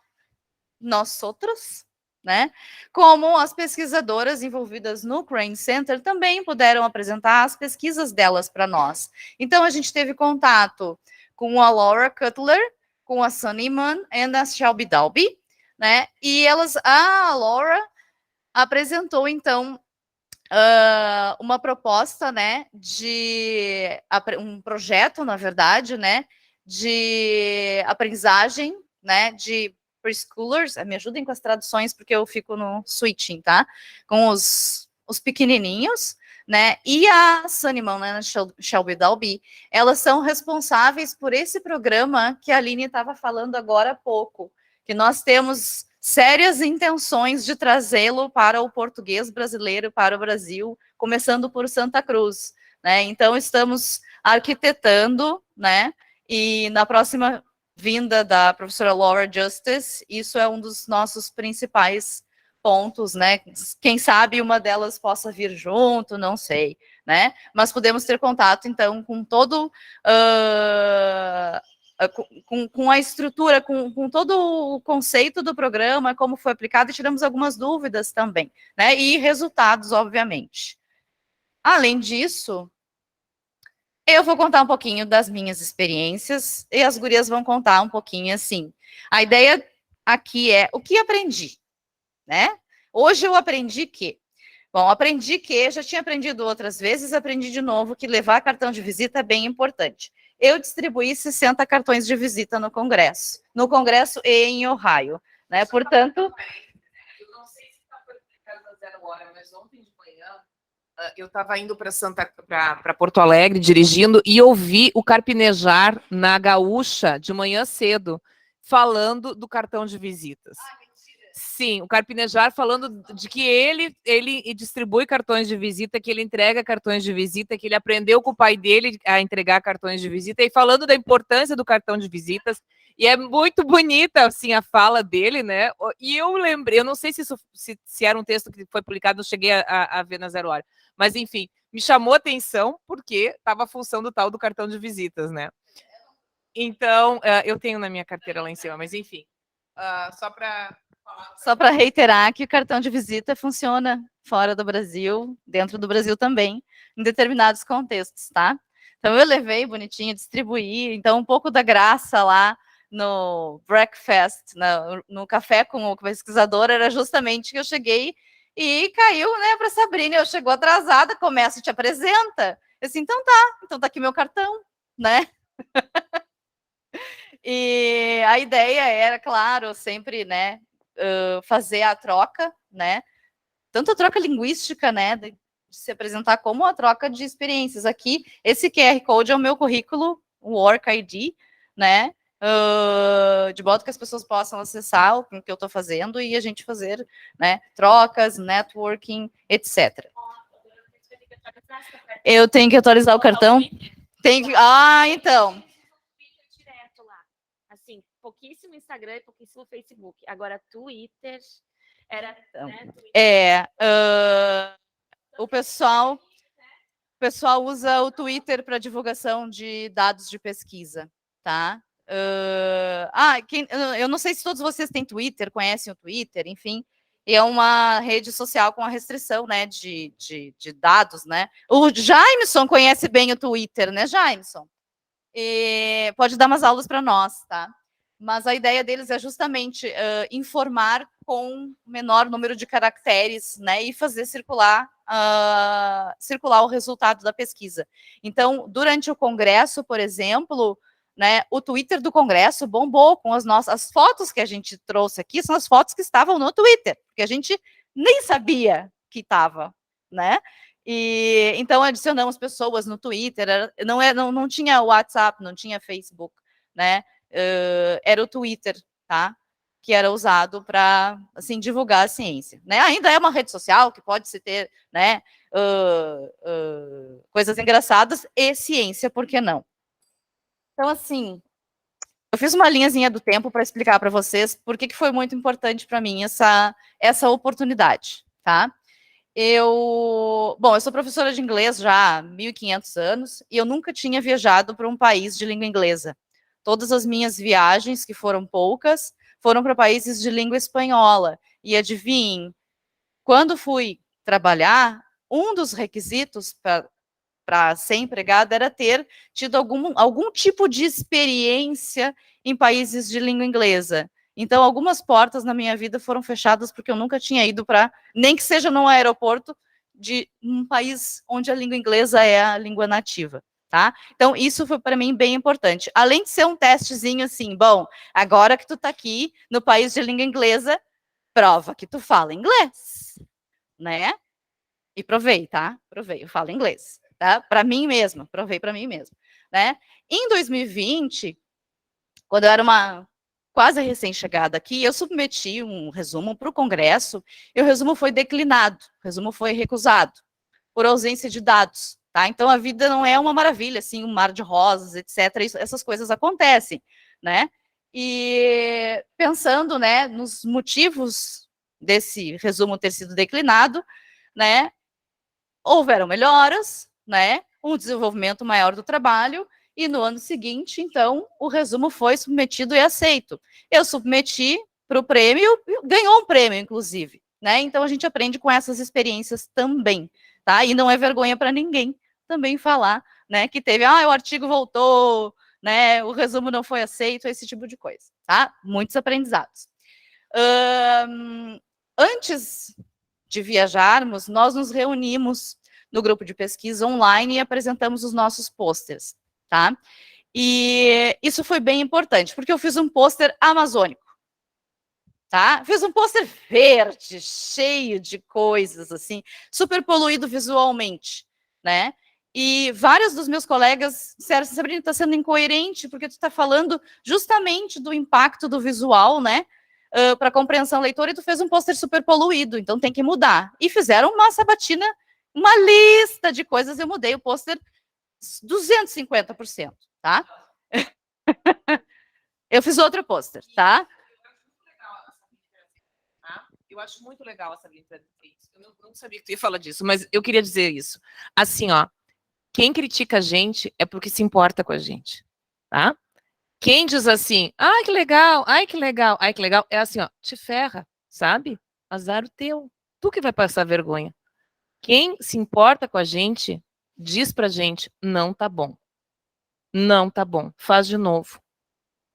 nós outros, né, como as pesquisadoras envolvidas no Crane Center também puderam apresentar as pesquisas delas para nós. Então, a gente teve contato com a Laura Cutler, com a Sunny Mann e a Shelby Dalby, né, e a Laura apresentou, então, uma proposta, né, um projeto, na verdade, né, de aprendizagem, né, de preschoolers, me ajudem com as traduções, porque eu fico no switching, tá? Com os pequenininhos, né, e a Sunnyman, né, Shelby Dalby, elas são responsáveis por esse programa que a Aline estava falando agora há pouco, que nós temos sérias intenções de trazê-lo para o português brasileiro, para o Brasil, começando por Santa Cruz, né? Então, estamos arquitetando, né? E na próxima vinda da professora Laura Justice, isso é um dos nossos principais pontos, né? Quem sabe uma delas possa vir junto, não sei, né? Mas podemos ter contato, então, com todo... com a estrutura, com todo o conceito do programa, como foi aplicado, e tiramos algumas dúvidas também, né? E resultados, obviamente. Além disso, eu vou contar um pouquinho das minhas experiências e as gurias vão contar um pouquinho assim. A ideia aqui é o que aprendi, né? Hoje eu aprendi que... Bom, aprendi que, já tinha aprendido outras vezes, aprendi de novo que levar cartão de visita é bem importante. Eu distribuí 60 cartões de visita no Congresso e em Ohio, né? Portanto... Eu não sei se está publicado na Zero Hora, mas ontem de manhã eu estava indo para Porto Alegre, dirigindo, e ouvi o Carpinejar na Gaúcha, de manhã cedo, falando do cartão de visitas. Sim, o Carpinejar falando de que ele distribui cartões de visita, que ele entrega cartões de visita, que ele aprendeu com o pai dele a entregar cartões de visita, e falando da importância do cartão de visitas, e é muito bonita, assim, a fala dele, né? E eu lembrei, eu não sei se era um texto que foi publicado, não cheguei a ver na Zero Hora, mas, enfim, me chamou a atenção porque estava a função do tal do cartão de visitas, né? Então, eu tenho na minha carteira lá em cima, mas, enfim, só para reiterar que o cartão de visita funciona fora do Brasil, dentro do Brasil também, em determinados contextos, tá? Então, eu levei bonitinho, distribuí, então, um pouco da graça lá no breakfast, no café com o pesquisador, era justamente que eu cheguei e caiu, né, para Sabrina, eu chegou atrasada, começa, te apresenta. Eu assim, então tá aqui meu cartão, né? E a ideia era, claro, sempre, né, fazer a troca, né, tanto a troca linguística, né, de se apresentar, como a troca de experiências. Aqui, esse QR Code é o meu currículo, o Work ID, né, de modo que as pessoas possam acessar o que eu estou fazendo e a gente fazer, né, trocas, networking, etc. Eu tenho que atualizar o cartão? Então... Assim, pouquíssimo Instagram e pouquíssimo Facebook. Agora, Twitter era... Então, né, Twitter. O pessoal usa o Twitter para divulgação de dados de pesquisa, tá? Eu não sei se todos vocês têm Twitter, conhecem o Twitter, enfim, é uma rede social com a restrição, né, de dados, né? O Jameson conhece bem o Twitter, né, Jameson? E pode dar umas aulas para nós, tá? Mas a ideia deles é justamente informar com menor número de caracteres, né, e fazer circular o resultado da pesquisa. Então, durante o congresso, por exemplo, né, o Twitter do congresso bombou com as fotos que a gente trouxe aqui, são as fotos que estavam no Twitter, porque a gente nem sabia que estava, né? E então adicionamos pessoas no Twitter, não tinha WhatsApp, não tinha Facebook, né? Era o Twitter, tá? Que era usado para, assim, divulgar a ciência, né? Ainda é uma rede social que pode se ter, né, coisas engraçadas e ciência, por que não? Então, assim, eu fiz uma linhazinha do tempo para explicar para vocês por que foi muito importante para mim essa oportunidade, tá? Eu sou professora de inglês já há 1.500 anos e eu nunca tinha viajado para um país de língua inglesa. Todas as minhas viagens, que foram poucas, foram para países de língua espanhola. E adivinhem, quando fui trabalhar, um dos requisitos para ser empregada era ter tido algum tipo de experiência em países de língua inglesa. Então, algumas portas na minha vida foram fechadas porque eu nunca tinha ido para, nem que seja num aeroporto de um país onde a língua inglesa é a língua nativa, tá? Então, isso foi para mim bem importante. Além de ser um testezinho assim, bom, agora que tu tá aqui no país de língua inglesa, prova que tu fala inglês, né? E provei, tá? Provei, eu falo inglês, tá? Para mim mesma, provei para mim mesma, né? Em 2020, quando eu era uma quase recém-chegada aqui, eu submeti um resumo para o Congresso e o resumo foi declinado, o resumo foi recusado por ausência de dados, tá? Então a vida não é uma maravilha, assim, um mar de rosas, etc. Essas coisas acontecem, né? E pensando, né, nos motivos desse resumo ter sido declinado, né, houveram melhoras, né, um desenvolvimento maior do trabalho, e no ano seguinte, então, o resumo foi submetido e aceito. Eu submeti para o prêmio, ganhou um prêmio, inclusive, né? Então a gente aprende com essas experiências também, tá? E não é vergonha para ninguém também falar, né, que teve, o artigo voltou, né, o resumo não foi aceito, esse tipo de coisa, tá? Muitos aprendizados. Antes de viajarmos, nós nos reunimos no grupo de pesquisa online e apresentamos os nossos pôsteres, tá? E isso foi bem importante, porque eu fiz um pôster amazônico, tá? Fiz um pôster verde, cheio de coisas, assim, super poluído visualmente, né? E vários dos meus colegas disseram, Sabrina, está sendo incoerente, porque tu está falando justamente do impacto do visual, né? Para compreensão leitora, e tu fez um pôster super poluído, então tem que mudar. E fizeram uma sabatina, uma lista de coisas, eu mudei o pôster 250%, tá? Eu fiz outro pôster, tá? Eu acho muito legal essa linha. Eu não sabia que tu ia falar disso, mas eu queria dizer isso. Assim, ó, quem critica a gente é porque se importa com a gente, tá? Quem diz assim, ai, que legal, ai, que legal, ai, que legal, é assim, ó, te ferra, sabe? Azar o teu. Tu que vai passar vergonha. Quem se importa com a gente, diz pra gente, não tá bom. Não tá bom. Faz de novo.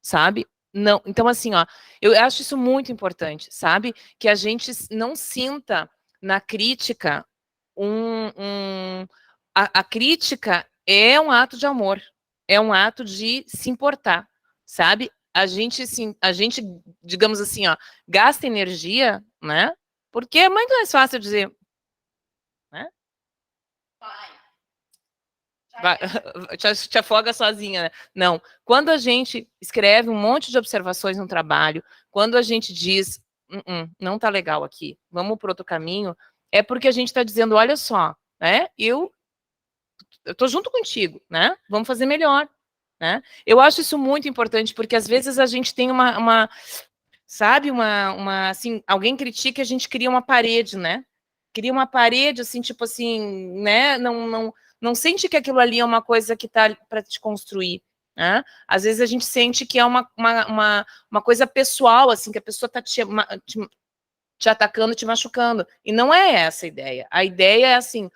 Sabe? Não, então assim, ó, eu acho isso muito importante, sabe? Que a gente não sinta na crítica a crítica é um ato de amor, é um ato de se importar, sabe? A gente, digamos assim, ó, gasta energia, né? Porque é muito mais fácil dizer, né? Vai, te afoga sozinha, né? Não. Quando a gente escreve um monte de observações no trabalho, quando a gente diz, não tá legal aqui, vamos para outro caminho, é porque a gente está dizendo, olha só, né? Eu tô junto contigo, né? Vamos fazer melhor, né? Eu acho isso muito importante, porque às vezes a gente tem sabe, assim, alguém critica e a gente cria uma parede, né? Cria uma parede, assim, tipo assim, né? Não sente que aquilo ali é uma coisa que tá para te construir, né? Às vezes a gente sente que é uma coisa pessoal, assim, que a pessoa tá te atacando, te machucando. E não é essa a ideia. A ideia é assim,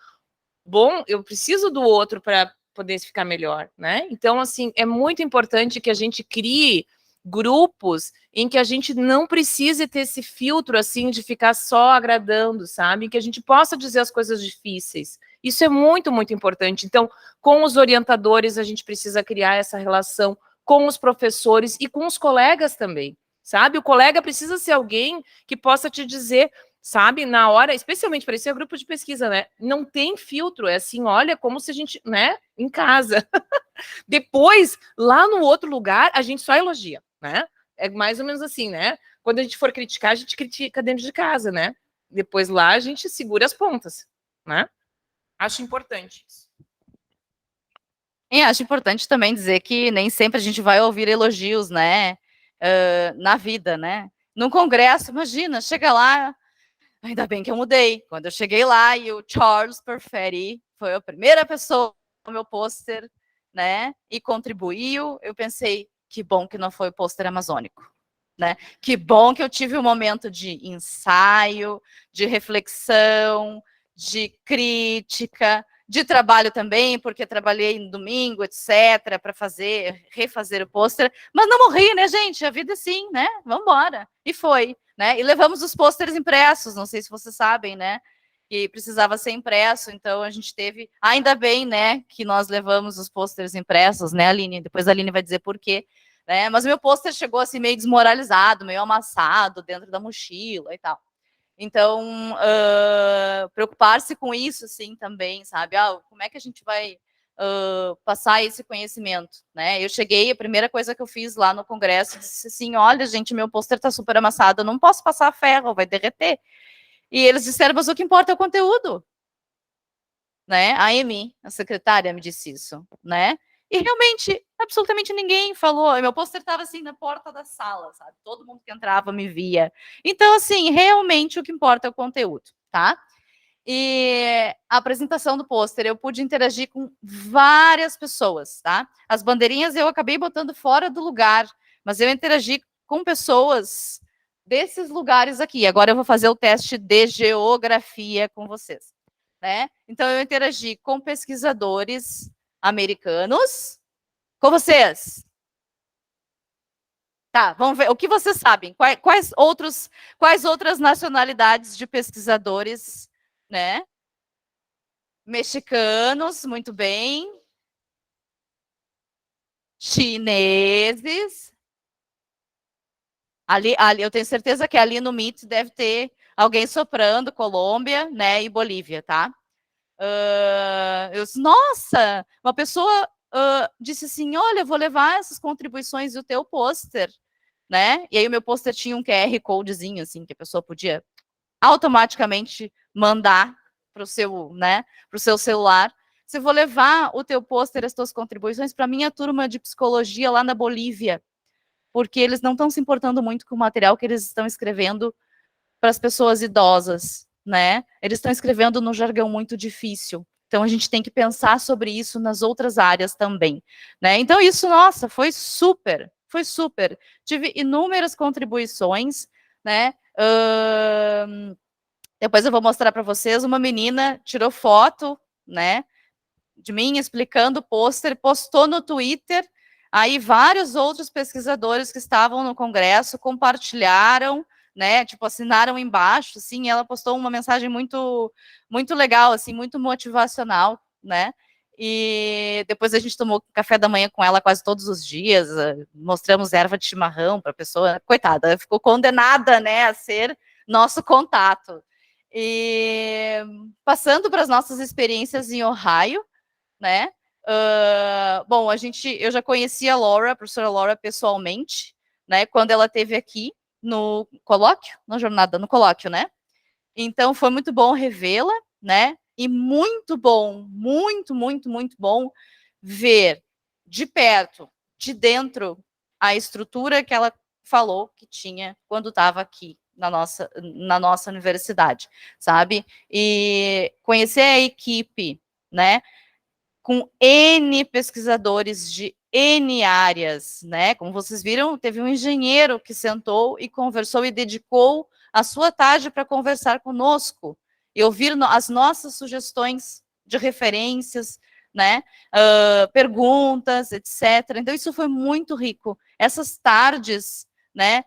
bom, eu preciso do outro para poder ficar melhor, né? Então, assim, é muito importante que a gente crie grupos em que a gente não precise ter esse filtro, assim, de ficar só agradando, sabe? Que a gente possa dizer as coisas difíceis. Isso é muito, muito importante. Então, com os orientadores, a gente precisa criar essa relação com os professores e com os colegas também, sabe? O colega precisa ser alguém que possa te dizer, sabe, na hora, especialmente para esse grupo de pesquisa, né? Não tem filtro, é assim, olha, como se a gente, né, em casa. Depois, lá no outro lugar, a gente só elogia, né? É mais ou menos assim, né? Quando a gente for criticar, a gente critica dentro de casa, né? Depois lá a gente segura as pontas, né? Acho importante isso. E acho importante também dizer que nem sempre a gente vai ouvir elogios, né, na vida, né? Num congresso, imagina, chega lá, ainda bem que eu mudei. Quando eu cheguei lá e o Charles Perfetti foi a primeira pessoa no meu pôster, né, e contribuiu, eu pensei, que bom que não foi o pôster amazônico, né? Que bom que eu tive um momento de ensaio, de reflexão, de crítica, de trabalho também, porque trabalhei no domingo, etc., para refazer o pôster, mas não morri, né, gente? A vida é assim, né? Vamos embora. E foi, né? E levamos os pôsteres impressos, não sei se vocês sabem, né? Que precisava ser impresso, então a gente teve, ainda bem, né, que nós levamos os pôsteres impressos, né, Aline? Depois a Aline vai dizer por quê, né? Mas o meu pôster chegou assim meio desmoralizado, meio amassado dentro da mochila e tal. Então, preocupar-se com isso, sim, também, sabe? Como é que a gente vai passar esse conhecimento, né? Eu cheguei, a primeira coisa que eu fiz lá no congresso, disse assim, olha, gente, meu pôster tá super amassado, eu não posso passar ferro, vai derreter. E eles disseram, mas o que importa é o conteúdo, né? A Amy, a secretária, me disse isso, né? E realmente, absolutamente ninguém falou. Meu pôster estava assim na porta da sala, sabe? Todo mundo que entrava me via. Então, assim, realmente o que importa é o conteúdo, tá? E a apresentação do pôster, eu pude interagir com várias pessoas, tá? As bandeirinhas eu acabei botando fora do lugar, mas eu interagi com pessoas desses lugares aqui. Agora eu vou fazer o teste de geografia com vocês, né? Então eu interagi com pesquisadores americanos, com vocês. Tá, vamos ver o que vocês sabem. Quais outras nacionalidades de pesquisadores, né? Mexicanos, muito bem. Chineses. Ali, eu tenho certeza que ali no Meet deve ter alguém soprando, Colômbia, né, e Bolívia, tá? Nossa, uma pessoa disse assim, olha, eu vou levar essas contribuições do teu pôster, né? E aí o meu pôster tinha um QR Codezinho, assim, que a pessoa podia automaticamente mandar para o seu, né, para o seu celular. Se eu vou levar o teu pôster, as tuas contribuições para minha turma de psicologia lá na Bolívia, porque eles não estão se importando muito com o material que eles estão escrevendo para as pessoas idosas, né? Eles estão escrevendo num jargão muito difícil. Então a gente tem que pensar sobre isso nas outras áreas também, né? Então isso, nossa, foi super. Tive inúmeras contribuições, né? Depois eu vou mostrar para vocês, uma menina tirou foto, né, de mim explicando o pôster, postou no Twitter, aí vários outros pesquisadores que estavam no congresso compartilharam, né, tipo, assinaram embaixo, assim, ela postou uma mensagem muito legal, assim, muito motivacional, né, e depois a gente tomou café da manhã com ela quase todos os dias, mostramos erva de chimarrão para a pessoa, coitada, ficou condenada, né, a ser nosso contato. E passando para as nossas experiências em Ohio, né? Bom, eu já conhecia a Laura, a professora Laura, pessoalmente, né? Quando ela esteve aqui no colóquio, no colóquio, né? Então foi muito bom revê-la, né? E muito bom, muito bom ver de perto, de dentro, a estrutura que ela falou que tinha quando estava aqui na nossa universidade, sabe? E conhecer a equipe, né? Com N pesquisadores de N áreas, né? Como vocês viram, teve um engenheiro que sentou e conversou e dedicou a sua tarde para conversar conosco e ouvir as nossas sugestões de referências, né? Perguntas, etc. Então, isso foi muito rico. Essas tardes, né?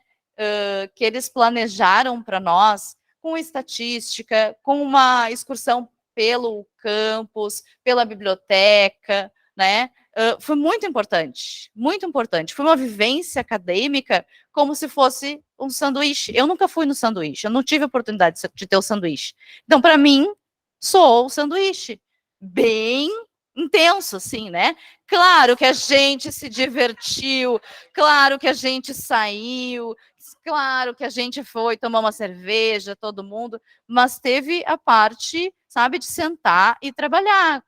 Que eles planejaram para nós, com estatística, com uma excursão pelo campus, pela biblioteca, né? Foi muito importante. Foi uma vivência acadêmica como se fosse um sanduíche. Eu nunca fui no sanduíche, eu não tive a oportunidade de ter o sanduíche. Então, para mim, soou o sanduíche. Bem intenso, assim, né? Claro que a gente se divertiu, claro que a gente saiu, claro que a gente foi tomar uma cerveja, todo mundo, mas teve a parte, sabe, de sentar e trabalhar.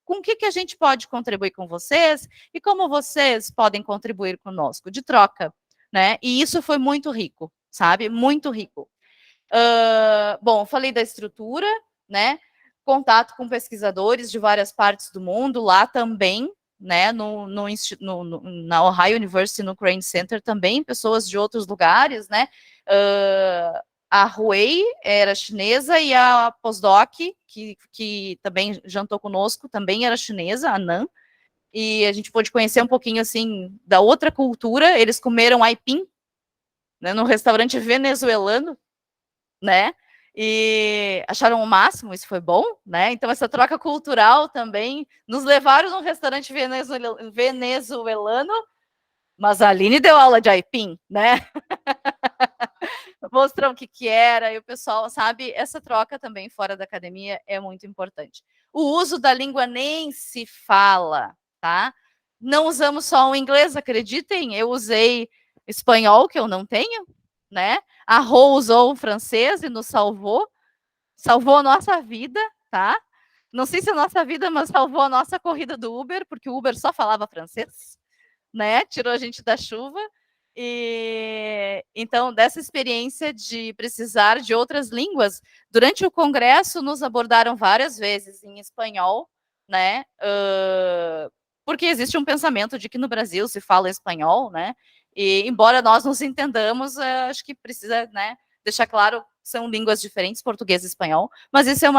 Com o que a gente pode contribuir com vocês e como vocês podem contribuir conosco, de troca, né? E isso foi muito rico, sabe? Muito rico. Bom, falei da estrutura, né? Contato com pesquisadores de várias partes do mundo, lá também, né, na Ohio University, no Crane Center também, pessoas de outros lugares, né, a Huei era chinesa e a postdoc, que também jantou conosco, também era chinesa, a Nan, e a gente pôde conhecer um pouquinho, assim, da outra cultura. Eles comeram aipim, né, no restaurante venezuelano, né, e acharam o máximo, isso foi bom, né? Então, essa troca cultural também, nos levaram num restaurante venezuelano, mas a Aline deu aula de aipim, né? mostrou o que era, e o pessoal, sabe, essa troca também fora da academia é muito importante. O uso da língua nem se fala, tá? Não usamos só o inglês, acreditem, eu usei espanhol, que eu não tenho, né? A Rô usou o francês e nos salvou a nossa vida, tá? Não sei se a nossa vida, mas salvou a nossa corrida do Uber, porque o Uber só falava francês, né? Tirou a gente da chuva. E então, dessa experiência de precisar de outras línguas, durante o congresso nos abordaram várias vezes em espanhol, né? Porque existe um pensamento de que no Brasil se fala espanhol, né? E embora nós nos entendamos, acho que precisa, né, deixar claro, são línguas diferentes, português e espanhol, mas isso é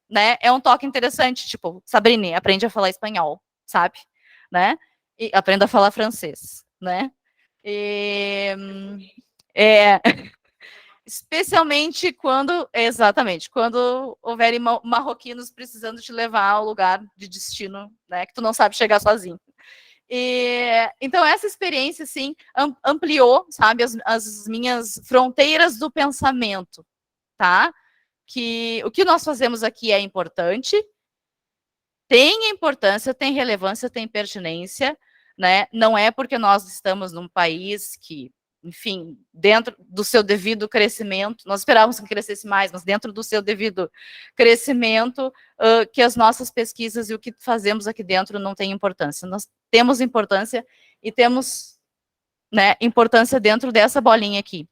né, é um toque interessante, tipo, Sabrine, aprende a falar espanhol, sabe? Né? E aprenda a falar francês, né? E, especialmente exatamente, quando houverem marroquinos precisando te levar ao lugar de destino, né, que tu não sabe chegar sozinho. Então, essa experiência, assim, ampliou, sabe, as minhas fronteiras do pensamento, tá? Que o que nós fazemos aqui é importante, tem importância, tem relevância, tem pertinência, né? Não é porque nós estamos num país que, enfim, dentro do seu devido crescimento, nós esperávamos que crescesse mais, mas dentro do seu devido crescimento, que as nossas pesquisas e o que fazemos aqui dentro não tem importância. Nós temos importância e temos, né, importância dentro dessa bolinha aqui,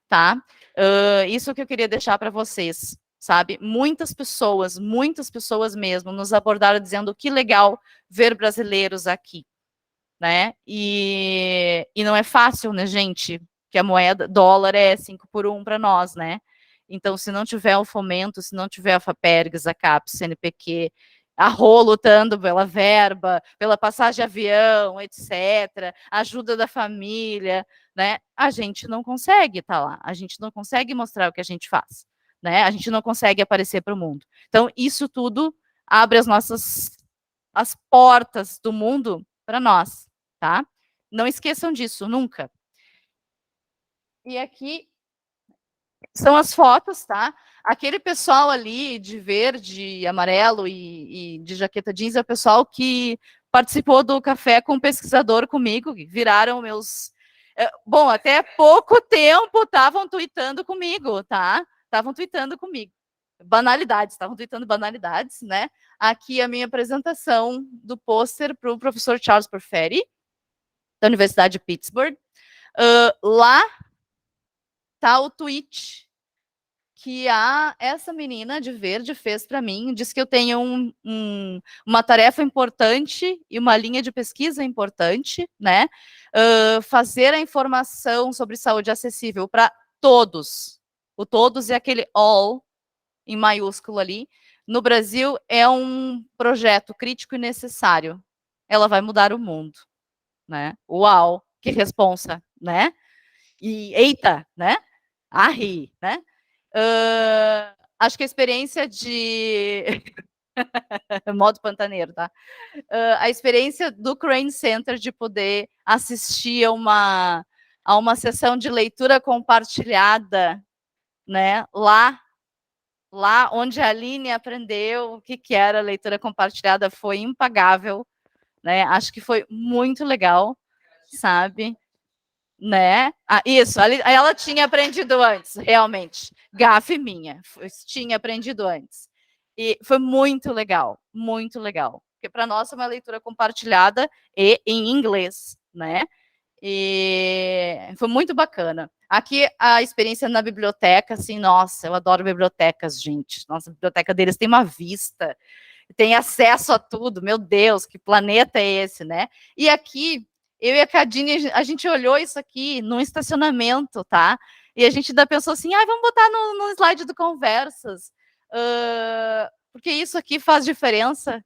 tá? Isso que eu queria deixar para vocês, sabe? Muitas pessoas mesmo, nos abordaram dizendo que legal ver brasileiros aqui, né? E não é fácil, né, gente? Que a moeda, dólar é 5 por 1 para nós, né? Então, se não tiver o fomento, se não tiver a FAPERGS, a CAPES, CNPq, a Rô lutando pela verba, pela passagem de avião, etc., ajuda da família, né? A gente não consegue estar lá, a gente não consegue mostrar o que a gente faz, né? A gente não consegue aparecer para o mundo. Então, isso tudo abre as portas do mundo para nós, tá? Não esqueçam disso, nunca. E aqui são as fotos, tá? Aquele pessoal ali de verde, amarelo e de jaqueta jeans é o pessoal que participou do Café com o Pesquisador comigo, viraram meus... Bom, até pouco tempo estavam tweetando comigo, tá? Estavam tweetando comigo. Estavam tweetando banalidades, né? Aqui a minha apresentação do pôster para o professor Charles Perfetti, da Universidade de Pittsburgh. Lá tá o tweet que essa menina de verde fez para mim, diz que eu tenho uma tarefa importante e uma linha de pesquisa importante, né? Fazer a informação sobre saúde acessível para todos. O todos é aquele all em maiúsculo ali. No Brasil, é um projeto crítico e necessário. Ela vai mudar o mundo, né? Uau, que responsa, né? E eita, né? Arri, né? Acho que a experiência de... modo pantaneiro, tá? A experiência do Crane Center de poder assistir a uma sessão de leitura compartilhada, né? Lá onde a Aline aprendeu o que era leitura compartilhada foi impagável, né? Acho que foi muito legal, sabe? Né? Isso, ela tinha aprendido antes, realmente. Gafe minha, tinha aprendido antes. E foi muito legal, porque para nós é uma leitura compartilhada e em inglês, né? E foi muito bacana. Aqui a experiência na biblioteca, assim, nossa, eu adoro bibliotecas, gente. Nossa, a biblioteca deles tem uma vista, tem acesso a tudo, meu Deus, que planeta é esse, né? E aqui, eu e a Cadine, a gente olhou isso aqui num estacionamento, tá? E a gente ainda pensou assim, vamos botar no slide do Conversas, porque isso aqui faz diferença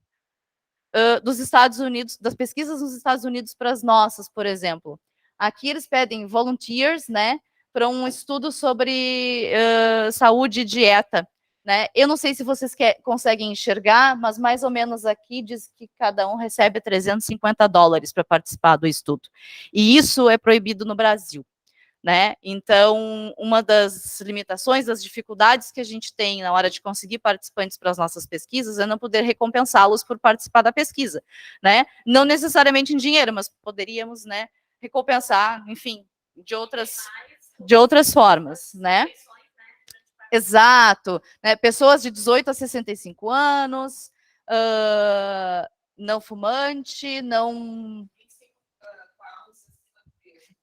dos Estados Unidos, das pesquisas nos Estados Unidos para as nossas, por exemplo. Aqui eles pedem volunteers, né, para um estudo sobre saúde e dieta, né? Eu não sei se vocês conseguem enxergar, mas mais ou menos aqui diz que cada um recebe $350 para participar do estudo. E isso é proibido no Brasil, né? Então, uma das limitações, das dificuldades que a gente tem na hora de conseguir participantes para as nossas pesquisas é não poder recompensá-los por participar da pesquisa, né? Não necessariamente em dinheiro, mas poderíamos, né, recompensar, enfim, de outras formas, né? Exato, né? Pessoas de 18 a 65 anos, não fumante, não...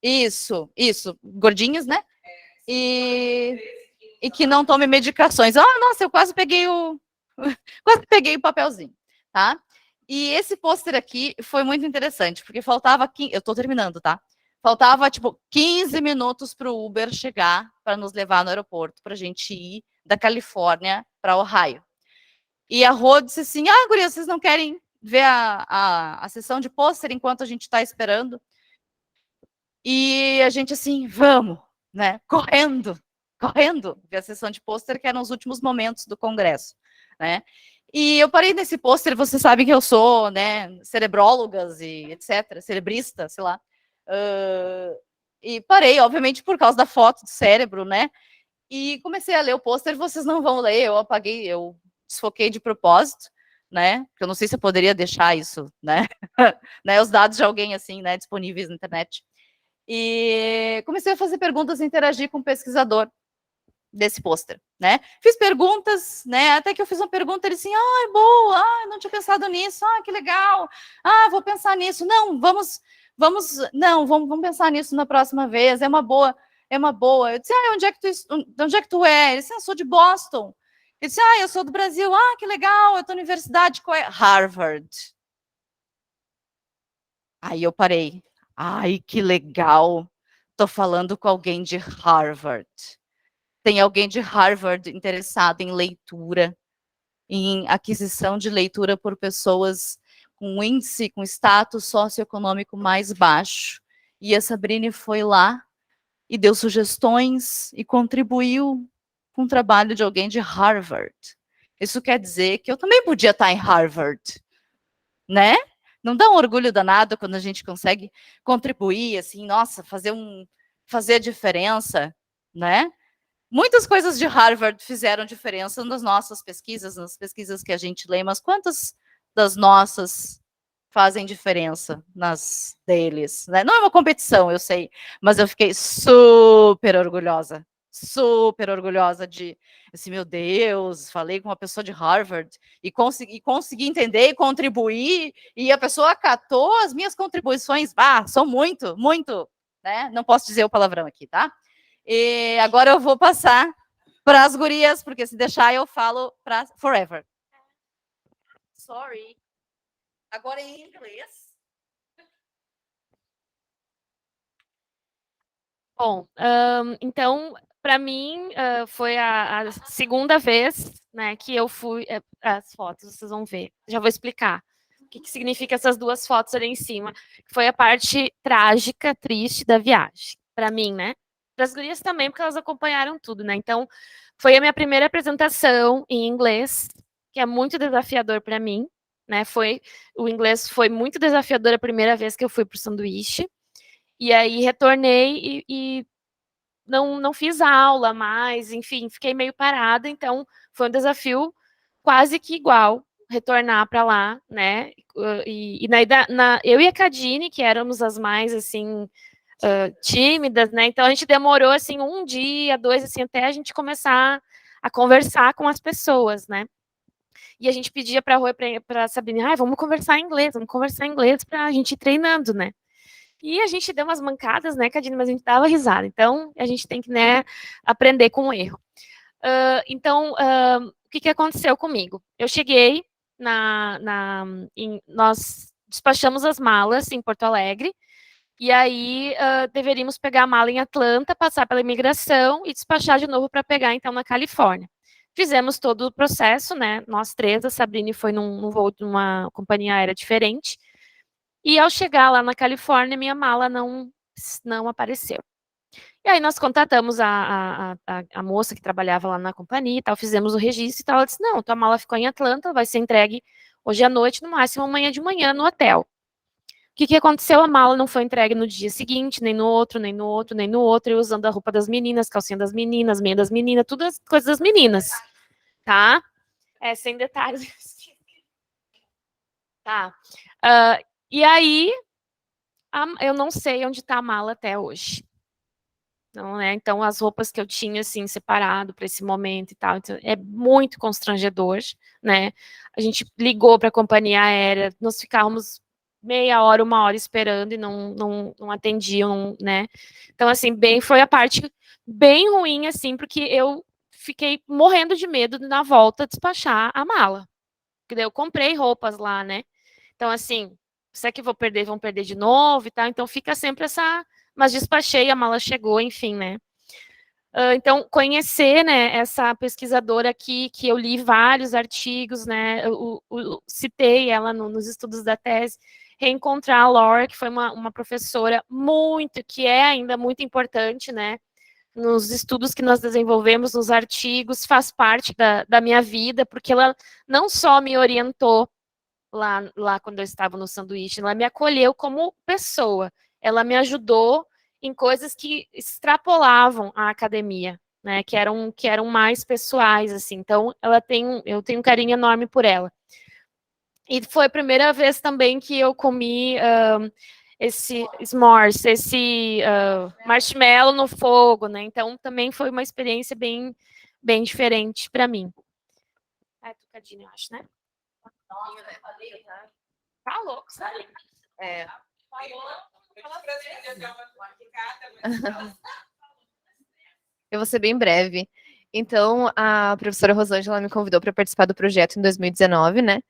Isso, gordinhos, né? E que não tome medicações. Ah, nossa, eu quase peguei o papelzinho, tá? E esse pôster aqui foi muito interessante, porque faltava, eu tô terminando, tá? Faltava, tipo, 15 minutos para o Uber chegar para nos levar no aeroporto, para a gente ir da Califórnia para Ohio. E a Rô disse assim, gurias, vocês não querem ver a sessão de pôster enquanto a gente está esperando? E a gente assim, vamos, né? Correndo, ver a sessão de pôster, que eram os últimos momentos do congresso, né? E eu parei nesse pôster, vocês sabem que eu sou, né, cerebrólogas e etc, cerebrista, sei lá. E parei, obviamente, por causa da foto do cérebro, né? E comecei a ler o pôster, vocês não vão ler, eu apaguei, eu desfoquei de propósito, né? Porque eu não sei se eu poderia deixar isso, né? Né, os dados de alguém assim, né, disponíveis na internet. E comecei a fazer perguntas e interagir com o pesquisador desse pôster, né? Fiz perguntas, né? Até que eu fiz uma pergunta, ele assim, é boa, não tinha pensado nisso, que legal, vou pensar nisso. Não, vamos pensar nisso na próxima vez, é uma boa. Eu disse, onde é que tu é? Ele disse, eu sou de Boston. Ele disse, eu sou do Brasil. Que legal, eu tô na universidade, qual é? Harvard. Aí eu parei. Ai, que legal, tô falando com alguém de Harvard. Tem alguém de Harvard interessado em leitura, em aquisição de leitura por pessoas com índice, com status socioeconômico mais baixo. E a Sabrine foi lá e deu sugestões e contribuiu com o trabalho de alguém de Harvard. Isso quer dizer que eu também podia estar em Harvard, né? Não dá um orgulho danado quando a gente consegue contribuir, assim, nossa, fazer a diferença, né? Muitas coisas de Harvard fizeram diferença nas nossas pesquisas, nas pesquisas que a gente lê, mas quantas das nossas fazem diferença nas deles, né? Não é uma competição, eu sei, mas eu fiquei super orgulhosa de, assim, meu Deus, falei com uma pessoa de Harvard e consegui entender e contribuir, e a pessoa acatou as minhas contribuições, são muito, né? Não posso dizer o palavrão aqui, tá? E agora eu vou passar para as gurias, porque se deixar eu falo para forever. Sorry. Agora em inglês. Bom, então, para mim, foi a segunda vez, né, que eu fui... as fotos, vocês vão ver. Já vou explicar o que significa essas duas fotos ali em cima. Foi a parte trágica, triste da viagem. Para mim, né? Para as gurias também, porque elas acompanharam tudo, né? Então, foi a minha primeira apresentação em inglês, que é muito desafiador para mim, né? O inglês foi muito desafiador a primeira vez que eu fui para o sanduíche. E aí retornei e não fiz aula mais, enfim, fiquei meio parada, então foi um desafio quase que igual retornar para lá, né? E eu e a Cadine, que éramos as mais assim tímidas, né? Então a gente demorou assim um dia, dois, assim, até a gente começar a conversar com as pessoas, né? E a gente pedia para a Sabrina, vamos conversar em inglês para a gente ir treinando, né? E a gente deu umas mancadas, né, Cadine, mas a gente dava risada. Então, a gente tem que, né, aprender com o erro. Então, o que aconteceu comigo? Eu cheguei, nós despachamos as malas em Porto Alegre, e aí deveríamos pegar a mala em Atlanta, passar pela imigração e despachar de novo para pegar, então, na Califórnia. Fizemos todo o processo, né, nós três, a Sabrine foi num voo de uma companhia aérea diferente, e ao chegar lá na Califórnia, minha mala não apareceu. E aí nós contatamos a moça que trabalhava lá na companhia e tal, fizemos o registro e tal. Ela disse, não, tua mala ficou em Atlanta, vai ser entregue hoje à noite, no máximo amanhã de manhã no hotel. que aconteceu? A mala não foi entregue no dia seguinte, nem no outro, nem no outro, nem no outro, eu usando a roupa das meninas, calcinha das meninas, meia das meninas, tudo as coisas das meninas, tá? Sem detalhes. Tá. E aí, eu não sei onde tá a mala até hoje. Não, né? Então, as roupas que eu tinha, assim, separado para esse momento e tal, então, é muito constrangedor, né? A gente ligou para a companhia aérea, nós ficávamos meia hora, uma hora esperando e não atendiam, né? Então, assim, foi a parte bem ruim, assim, porque eu fiquei morrendo de medo de, na volta, despachar a mala. Porque daí eu comprei roupas lá, né? Então, assim, será que vão perder de novo e tal? Então, fica sempre essa... Mas despachei, a mala chegou, enfim, né? Então, conhecer, né, essa pesquisadora aqui, que eu li vários artigos, né, citei ela nos estudos da tese, reencontrar a Laura, que foi uma professora que é ainda muito importante, né, nos estudos que nós desenvolvemos, nos artigos, faz parte da minha vida, porque ela não só me orientou lá quando eu estava no sanduíche, ela me acolheu como pessoa, ela me ajudou em coisas que extrapolavam a academia, né, que eram mais pessoais, assim, então eu tenho um carinho enorme por ela. E foi a primeira vez também que eu comi esse s'mores, esse marshmallow no fogo, né, então também foi uma experiência bem, bem diferente para mim. Tocadinho, eu acho, né? Tá louco, sabe? Eu vou ser bem breve. Então, a professora Rosângela me convidou para participar do projeto em 2019, né?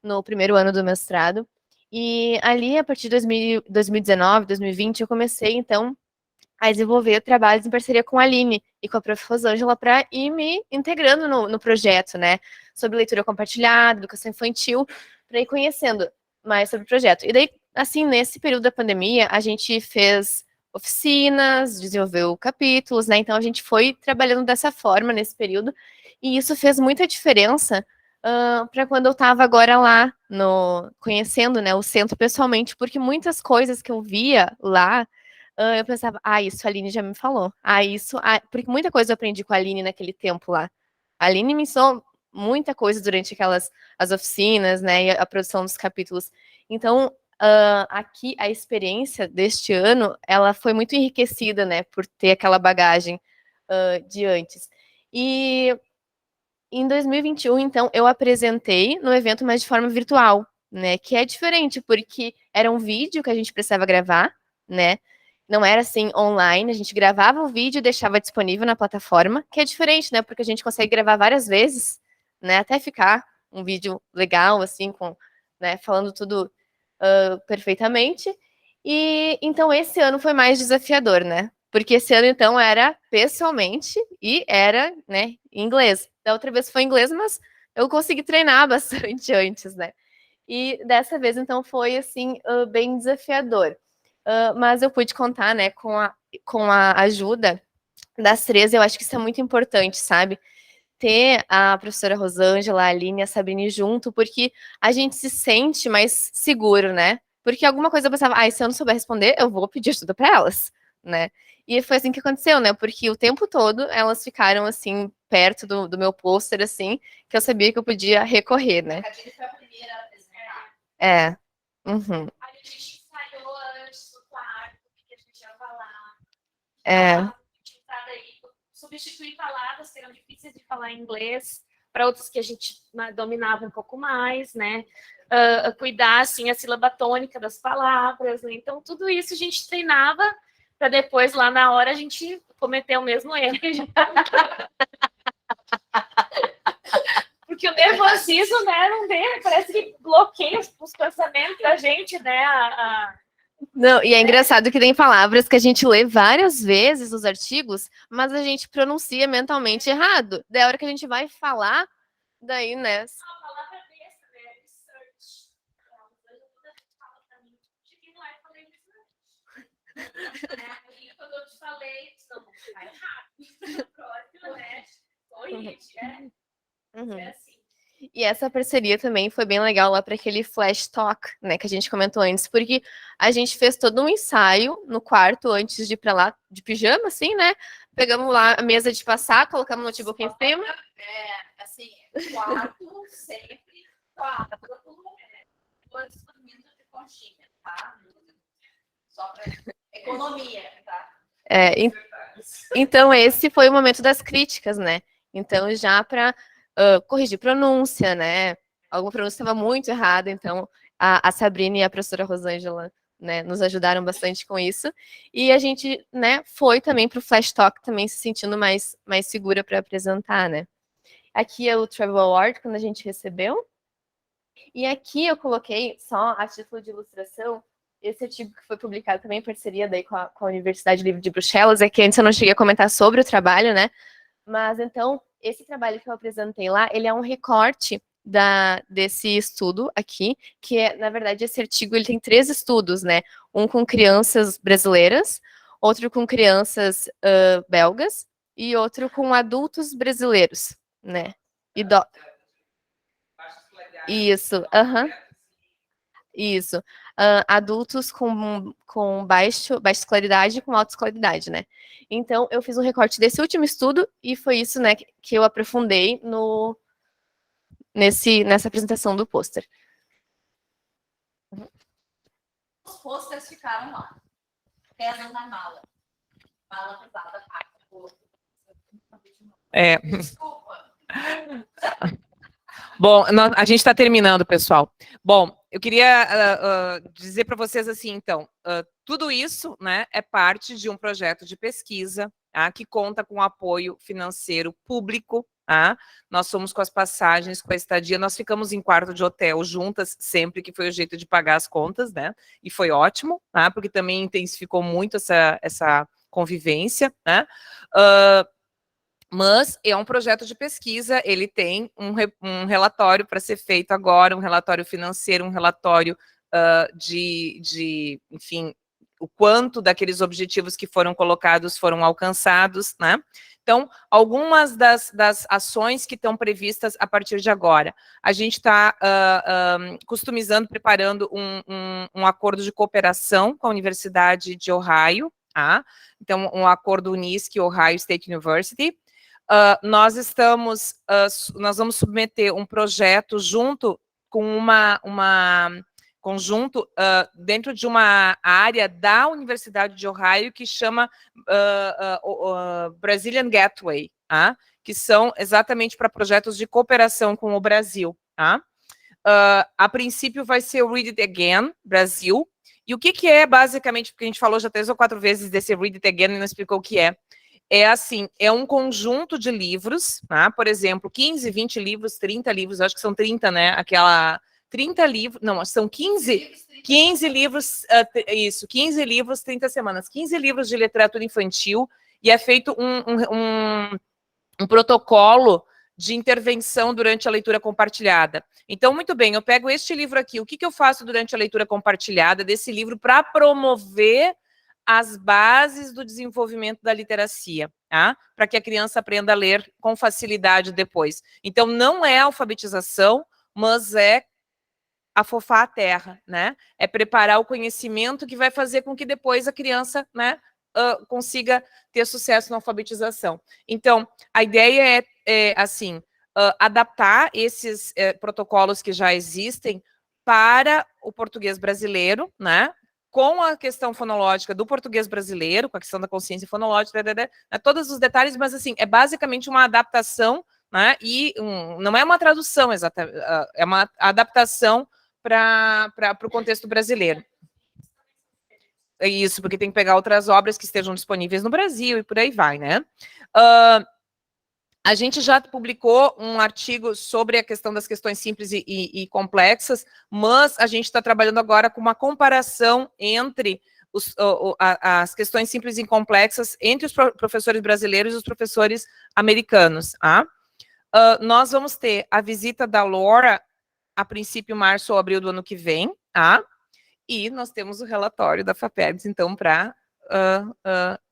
No primeiro ano do mestrado. E ali, a partir de 2019, 2020, eu comecei, então, a desenvolver trabalhos em parceria com a Aline e com a prof. Rosângela para ir me integrando no projeto, né? Sobre leitura compartilhada, educação infantil, para ir conhecendo mais sobre o projeto. E daí, assim, nesse período da pandemia, a gente fez oficinas, desenvolveu capítulos, né? Então, a gente foi trabalhando dessa forma nesse período, e isso fez muita diferença para quando eu estava agora lá, conhecendo, né, o centro pessoalmente, porque muitas coisas que eu via lá, eu pensava, isso a Aline já me falou. Porque muita coisa eu aprendi com a Aline naquele tempo lá. A Aline me ensinou muita coisa durante as oficinas, né, e a produção dos capítulos. Então, aqui, a experiência deste ano, ela foi muito enriquecida, né, por ter aquela bagagem de antes. E em 2021, então, eu apresentei no evento, mas de forma virtual, né, que é diferente, porque era um vídeo que a gente precisava gravar, né, não era assim online, a gente gravava o vídeo e deixava disponível na plataforma, que é diferente, né? Porque a gente consegue gravar várias vezes, né? Até ficar um vídeo legal, assim, né, falando tudo perfeitamente. E então esse ano foi mais desafiador, né? Porque esse ano, então, era pessoalmente e era, né, em inglês. Da outra vez foi em inglês, mas eu consegui treinar bastante antes, né? E dessa vez, então, foi, assim, bem desafiador. Mas eu pude contar, né, com a ajuda das três, eu acho que isso é muito importante, sabe? Ter a professora Rosângela, a Aline e a Sabrine junto, porque a gente se sente mais seguro, né? Porque alguma coisa eu pensava, se eu não souber responder, eu vou pedir ajuda para elas, né? E foi assim que aconteceu, né? Porque o tempo todo elas ficaram, assim, perto do meu pôster, assim, que eu sabia que eu podia recorrer, né? A Cadine foi a primeira a apresentar. É. Uhum. A gente ensaiou antes do quarto, o que a gente ia falar. É. Substituir palavras que eram difíceis de falar em inglês para outras que a gente dominava um pouco mais, né? Cuidar, assim, a sílaba tônica das palavras, né? Então, tudo isso a gente treinava para depois, lá na hora, a gente cometer o mesmo erro. Porque o nervosismo, né, não vê, parece que bloqueia os pensamentos da gente, né? Não, e é engraçado que tem palavras que a gente lê várias vezes nos artigos, mas a gente pronuncia mentalmente errado. Daí a hora que a gente vai falar, daí, né? A palavra besta, né? Research. Fala pra mim, cheguei lá e falei research. Aí quando eu te falei, não, vai rápido. Próximo, né? Corrige, Uhum. é assim. E essa parceria também foi bem legal lá para aquele Flash Talk, né, que a gente comentou antes, porque a gente fez todo um ensaio no quarto antes de ir para lá, de pijama, assim, né? Pegamos lá a mesa de passar, colocamos o notebook em cima. Assim, quarto, sempre, quarto, dois dormindo de conchinha, tá? Só para economia, tá? Então esse foi o momento das críticas, né? Então já para corrigir pronúncia, né? Alguma pronúncia estava muito errada, então a Sabrina e a professora Rosângela, né, nos ajudaram bastante com isso. E a gente, né, foi também para o Flash Talk também se sentindo mais segura para apresentar, né? Aqui é o Travel Award, quando a gente recebeu. E aqui eu coloquei, só a título de ilustração, esse artigo que foi publicado também em parceria daí com a Universidade Livre de Bruxelas, é que antes eu não cheguei a comentar sobre o trabalho, né? Mas, então, esse trabalho que eu apresentei lá, ele é um recorte desse estudo aqui, que é, na verdade, esse artigo ele tem 3 estudos, né? Um com crianças brasileiras, outro com crianças belgas e outro com adultos brasileiros, né? Isso, aham. Isso. Adultos com baixa escolaridade e com alta escolaridade, né? Então, eu fiz um recorte desse último estudo e foi isso, né, que eu aprofundei nessa apresentação do pôster. Os pôsteres ficaram lá. Pesam na mala. Mala pesada, Desculpa. Bom, a gente está terminando, pessoal. Bom, eu queria dizer para vocês assim, então, tudo isso, né, é parte de um projeto de pesquisa, tá, que conta com apoio financeiro público, tá? Nós somos com as passagens, com a estadia, nós ficamos em quarto de hotel juntas sempre, que foi o jeito de pagar as contas, né? E foi ótimo, tá? Porque também intensificou muito essa convivência, né? Mas é um projeto de pesquisa, ele tem um relatório para ser feito agora, um relatório financeiro, um relatório enfim, o quanto daqueles objetivos que foram colocados foram alcançados, né? Então, algumas das ações que estão previstas a partir de agora. A gente está customizando, preparando um acordo de cooperação com a Universidade de Ohio, tá? Então, um acordo UNISC, Ohio State University. Nós vamos submeter um projeto junto com conjunto dentro de uma área da Universidade de Ohio que chama Brazilian Gateway, tá? Que são exatamente para projetos de cooperação com o Brasil. Tá? A princípio vai ser o Read It Again, Brasil. E o que é basicamente, porque a gente falou já 3 ou 4 vezes desse Read It Again e não explicou o que é. É assim, é um conjunto de livros, tá? Por exemplo, 15, 20 livros, 30 livros, acho que são 30, né? Aquela 30 livros, não, são 15 livros, isso, 15 livros, 30 semanas, 15 livros de literatura infantil, e é feito um protocolo de intervenção durante a leitura compartilhada. Então, muito bem, eu pego este livro aqui, o que eu faço durante a leitura compartilhada desse livro para promover as bases do desenvolvimento da literacia, tá? Para que a criança aprenda a ler com facilidade depois. Então, não é alfabetização, mas é afofar a terra, né? É preparar o conhecimento que vai fazer com que depois a criança, né, consiga ter sucesso na alfabetização. Então, a ideia é assim, adaptar esses protocolos que já existem para o português brasileiro, né? Com a questão fonológica do português brasileiro, com a questão da consciência fonológica, todos os detalhes, mas assim, é basicamente uma adaptação, né? E não é uma tradução exatamente, é uma adaptação para o contexto brasileiro. É isso, porque tem que pegar outras obras que estejam disponíveis no Brasil e por aí vai, né? A gente já publicou um artigo sobre a questão das questões simples e complexas, mas a gente está trabalhando agora com uma comparação entre as questões simples e complexas entre os professores brasileiros e os professores americanos. Tá? Nós vamos ter a visita da Laura, a princípio, março ou abril do ano que vem, tá? E nós temos o relatório da FAPERGS, então, para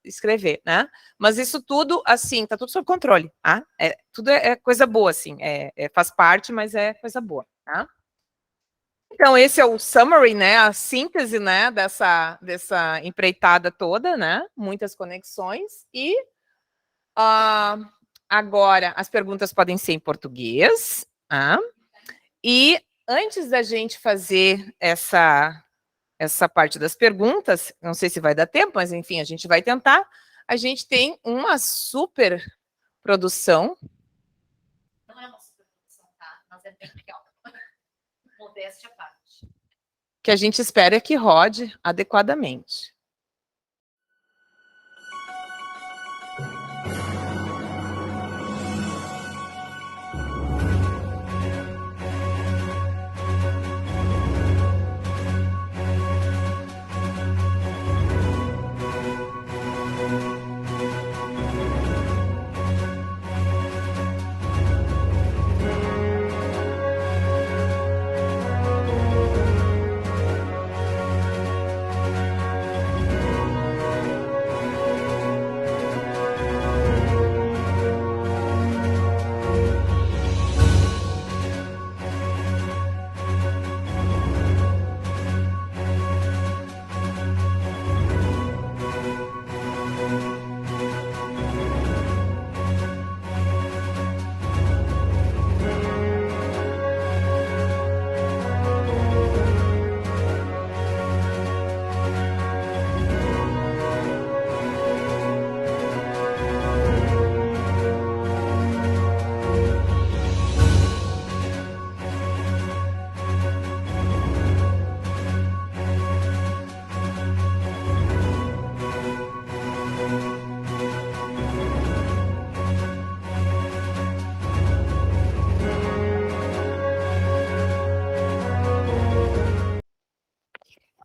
escrever, né? Mas isso tudo, assim, tá tudo sob controle, tá? Tudo é coisa boa, assim, faz parte, mas é coisa boa, tá? Então, esse é o summary, né, a síntese, né, dessa empreitada toda, né, muitas conexões, e agora as perguntas podem ser em português, tá? E antes da gente fazer essa parte das perguntas, não sei se vai dar tempo, mas enfim, a gente vai tentar, a gente tem uma super produção. Não é uma super produção, tá? Mas é bem legal. Modéstia à parte. Que a gente espera que rode adequadamente.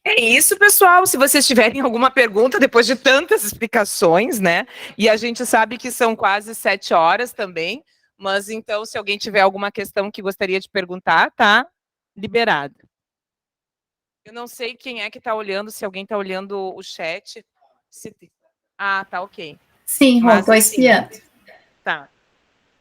É isso, pessoal. Se vocês tiverem alguma pergunta, depois de tantas explicações, né? E a gente sabe que são quase 7 horas também, mas então, se alguém tiver alguma questão que gostaria de perguntar, tá liberado. Eu não sei quem é que está olhando, se alguém está olhando o chat. Tá ok. Sim, Rô, estou espiando. Tá.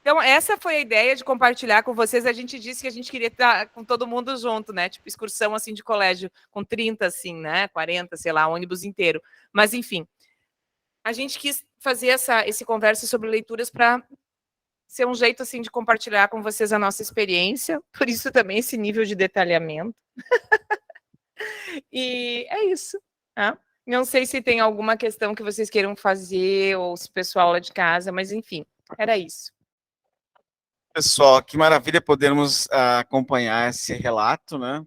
Então, essa foi a ideia de compartilhar com vocês. A gente disse que a gente queria estar com todo mundo junto, né? Tipo, excursão, assim, de colégio, com 30, assim, né? 40, sei lá, ônibus inteiro. Mas, enfim, a gente quis fazer esse conversa sobre leituras para ser um jeito, assim, de compartilhar com vocês a nossa experiência. Por isso, também, esse nível de detalhamento. E é isso, tá? Não sei se tem alguma questão que vocês queiram fazer, ou se o pessoal lá de casa, mas, enfim, era isso. Pessoal, que maravilha podermos acompanhar esse relato, né?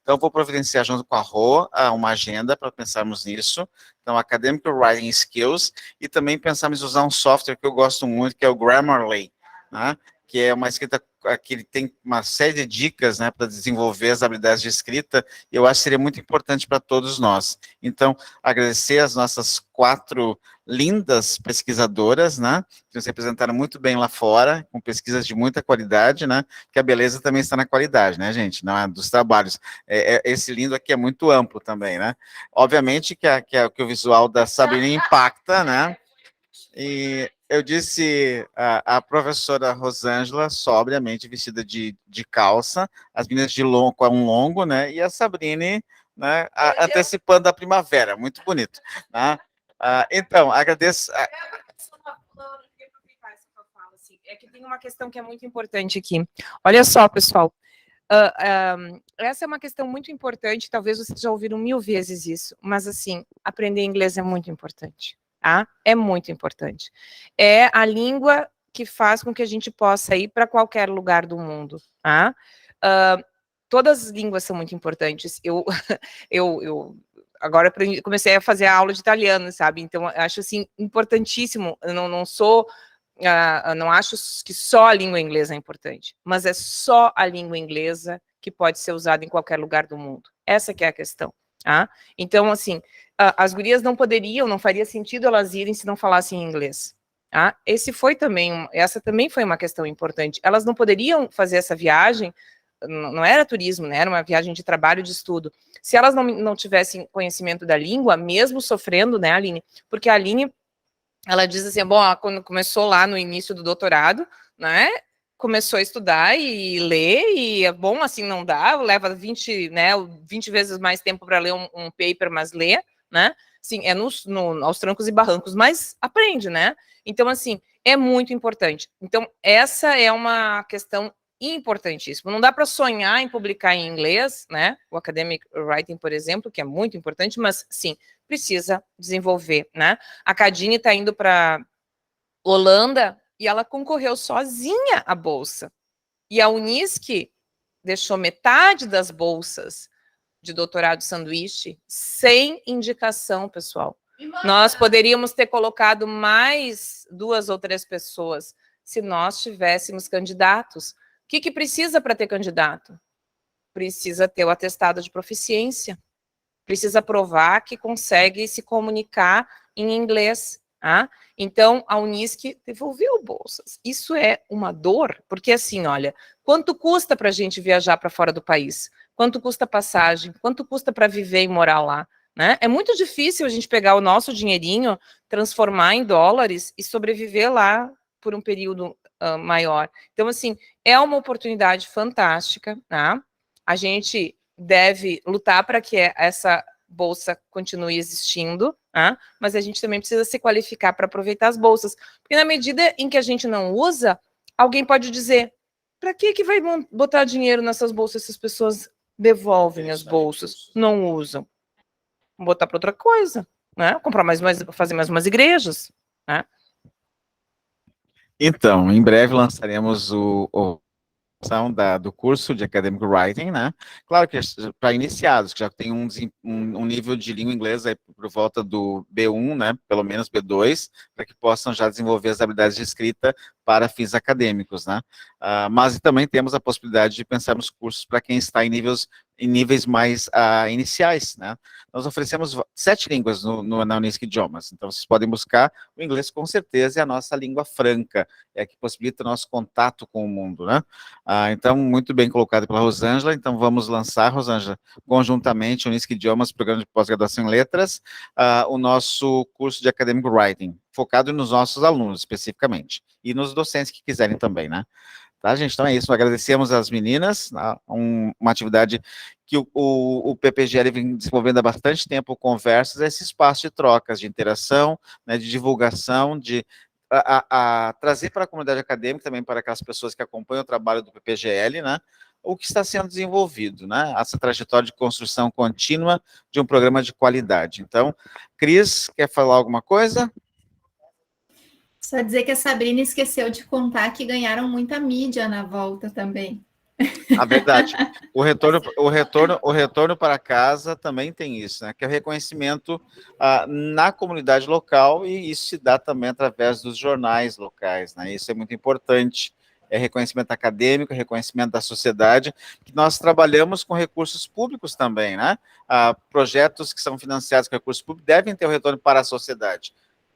Então, vou providenciar junto com a Rô uma agenda para pensarmos nisso. Então, Academic Writing Skills, e também pensarmos em usar um software que eu gosto muito, que é o Grammarly, né? Que é uma escrita que ele tem uma série de dicas, né, para desenvolver as habilidades de escrita, e eu acho que seria muito importante para todos nós. Então, agradecer as nossas 4 lindas pesquisadoras, né, que nos representaram muito bem lá fora, com pesquisas de muita qualidade, né, que a beleza também está na qualidade, né, gente, não é dos trabalhos. Esse lindo aqui é muito amplo também, né. Obviamente que o visual da Sabrina impacta, né, e eu disse a professora Rosângela, sobriamente vestida de calça, as meninas de longo, com um longo, né, e a Sabrine, né, antecipando a primavera, muito bonito, né. Então, agradeço... É que tem uma questão que é muito importante aqui. Olha só, pessoal, essa é uma questão muito importante, talvez vocês já ouviram 1000 vezes isso, mas, assim, aprender inglês é muito importante. Tá? É muito importante. É a língua que faz com que a gente possa ir para qualquer lugar do mundo. Tá? Todas as línguas são muito importantes. Eu agora comecei a fazer a aula de italiano, sabe? Então, acho assim, importantíssimo. Eu não acho que só a língua inglesa é importante, mas é só a língua inglesa que pode ser usada em qualquer lugar do mundo. Essa que é a questão. Tá? Então, assim, as gurias não faria sentido elas irem se não falassem inglês. Tá? Essa também foi uma questão importante. Elas não poderiam fazer essa viagem não era turismo, né? Era uma viagem de trabalho, de estudo. Se elas não tivessem conhecimento da língua, mesmo sofrendo, né, Aline? Porque a Aline, ela diz assim, bom, quando começou lá no início do doutorado, né, começou a estudar e ler, e é bom, assim, não dá, leva 20 vezes mais tempo para ler um paper, mas ler, né? Sim, é aos trancos e barrancos, mas aprende, né? Então, assim, é muito importante. Então, essa é uma questão importantíssima. Não dá para sonhar em publicar em inglês, né? O academic writing, por exemplo, que é muito importante, mas, sim, precisa desenvolver, né? A Cadine está indo para Holanda e ela concorreu sozinha à bolsa. E a Unisc deixou metade das bolsas de doutorado sanduíche sem indicação, pessoal. Nós poderíamos ter colocado mais 2 ou 3 pessoas se nós tivéssemos candidatos. O que precisa para ter candidato? Precisa ter o atestado de proficiência. Precisa provar que consegue se comunicar em inglês. Tá? Então, a Unisc devolveu bolsas. Isso é uma dor, porque assim, olha, quanto custa para a gente viajar para fora do país? Quanto custa passagem? Quanto custa para viver e morar lá? Né? É muito difícil a gente pegar o nosso dinheirinho, transformar em dólares e sobreviver lá por um período maior. Então, assim, é uma oportunidade fantástica, tá? A gente deve lutar para que essa bolsa continue existindo, tá? Mas a gente também precisa se qualificar para aproveitar as bolsas, porque na medida em que a gente não usa, alguém pode dizer, para que vai botar dinheiro nessas bolsas se as pessoas devolvem as bolsas, não usam? Vamos botar para outra coisa, né? Comprar fazer mais umas igrejas, né? Então, em breve lançaremos do curso de Academic Writing, né? Claro que para iniciados, que já tem um nível de língua inglesa aí por volta do B1, né? Pelo menos B2, para que possam já desenvolver as habilidades de escrita para fins acadêmicos, né? Mas também temos a possibilidade de pensarmos cursos para quem está em níveis mais iniciais, né? Nós oferecemos 7 línguas na Unisc Idiomas, então vocês podem buscar o inglês com certeza, é a nossa língua franca, é a que possibilita o nosso contato com o mundo, né? Então, muito bem colocado pela Rosângela, então vamos lançar, Rosângela, conjuntamente, Unisc Idiomas, Programa de Pós-Graduação em Letras, o nosso curso de Academic Writing, focado nos nossos alunos, especificamente, e nos docentes que quiserem também, né? Tá, gente? Então é isso, agradecemos às meninas, uma atividade que o PPGL vem desenvolvendo há bastante tempo, conversas, esse espaço de trocas, de interação, né, de divulgação, de trazer para a comunidade acadêmica, também para aquelas pessoas que acompanham o trabalho do PPGL, né, o que está sendo desenvolvido, né, essa trajetória de construção contínua de um programa de qualidade. Então, Cris, quer falar alguma coisa? Só dizer que a Sabrina esqueceu de contar que ganharam muita mídia na volta também. A verdade. O retorno para casa também tem isso, né? Que é o reconhecimento na comunidade local, e isso se dá também através dos jornais locais, né? Isso é muito importante. É reconhecimento acadêmico, reconhecimento da sociedade, que nós trabalhamos com recursos públicos também, né? Projetos que são financiados com recursos públicos devem ter o retorno para a sociedade.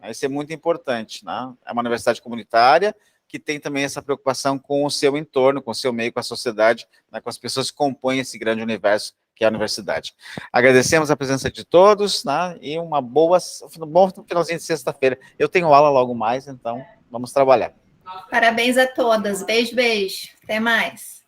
Isso é muito importante, né? É uma universidade comunitária que tem também essa preocupação com o seu entorno, com o seu meio, com a sociedade, né, com as pessoas que compõem esse grande universo que é a universidade. Agradecemos a presença de todos, né, e um bom finalzinho de sexta-feira. Eu tenho aula logo mais, então vamos trabalhar. Parabéns a todas. Beijo, beijo. Até mais.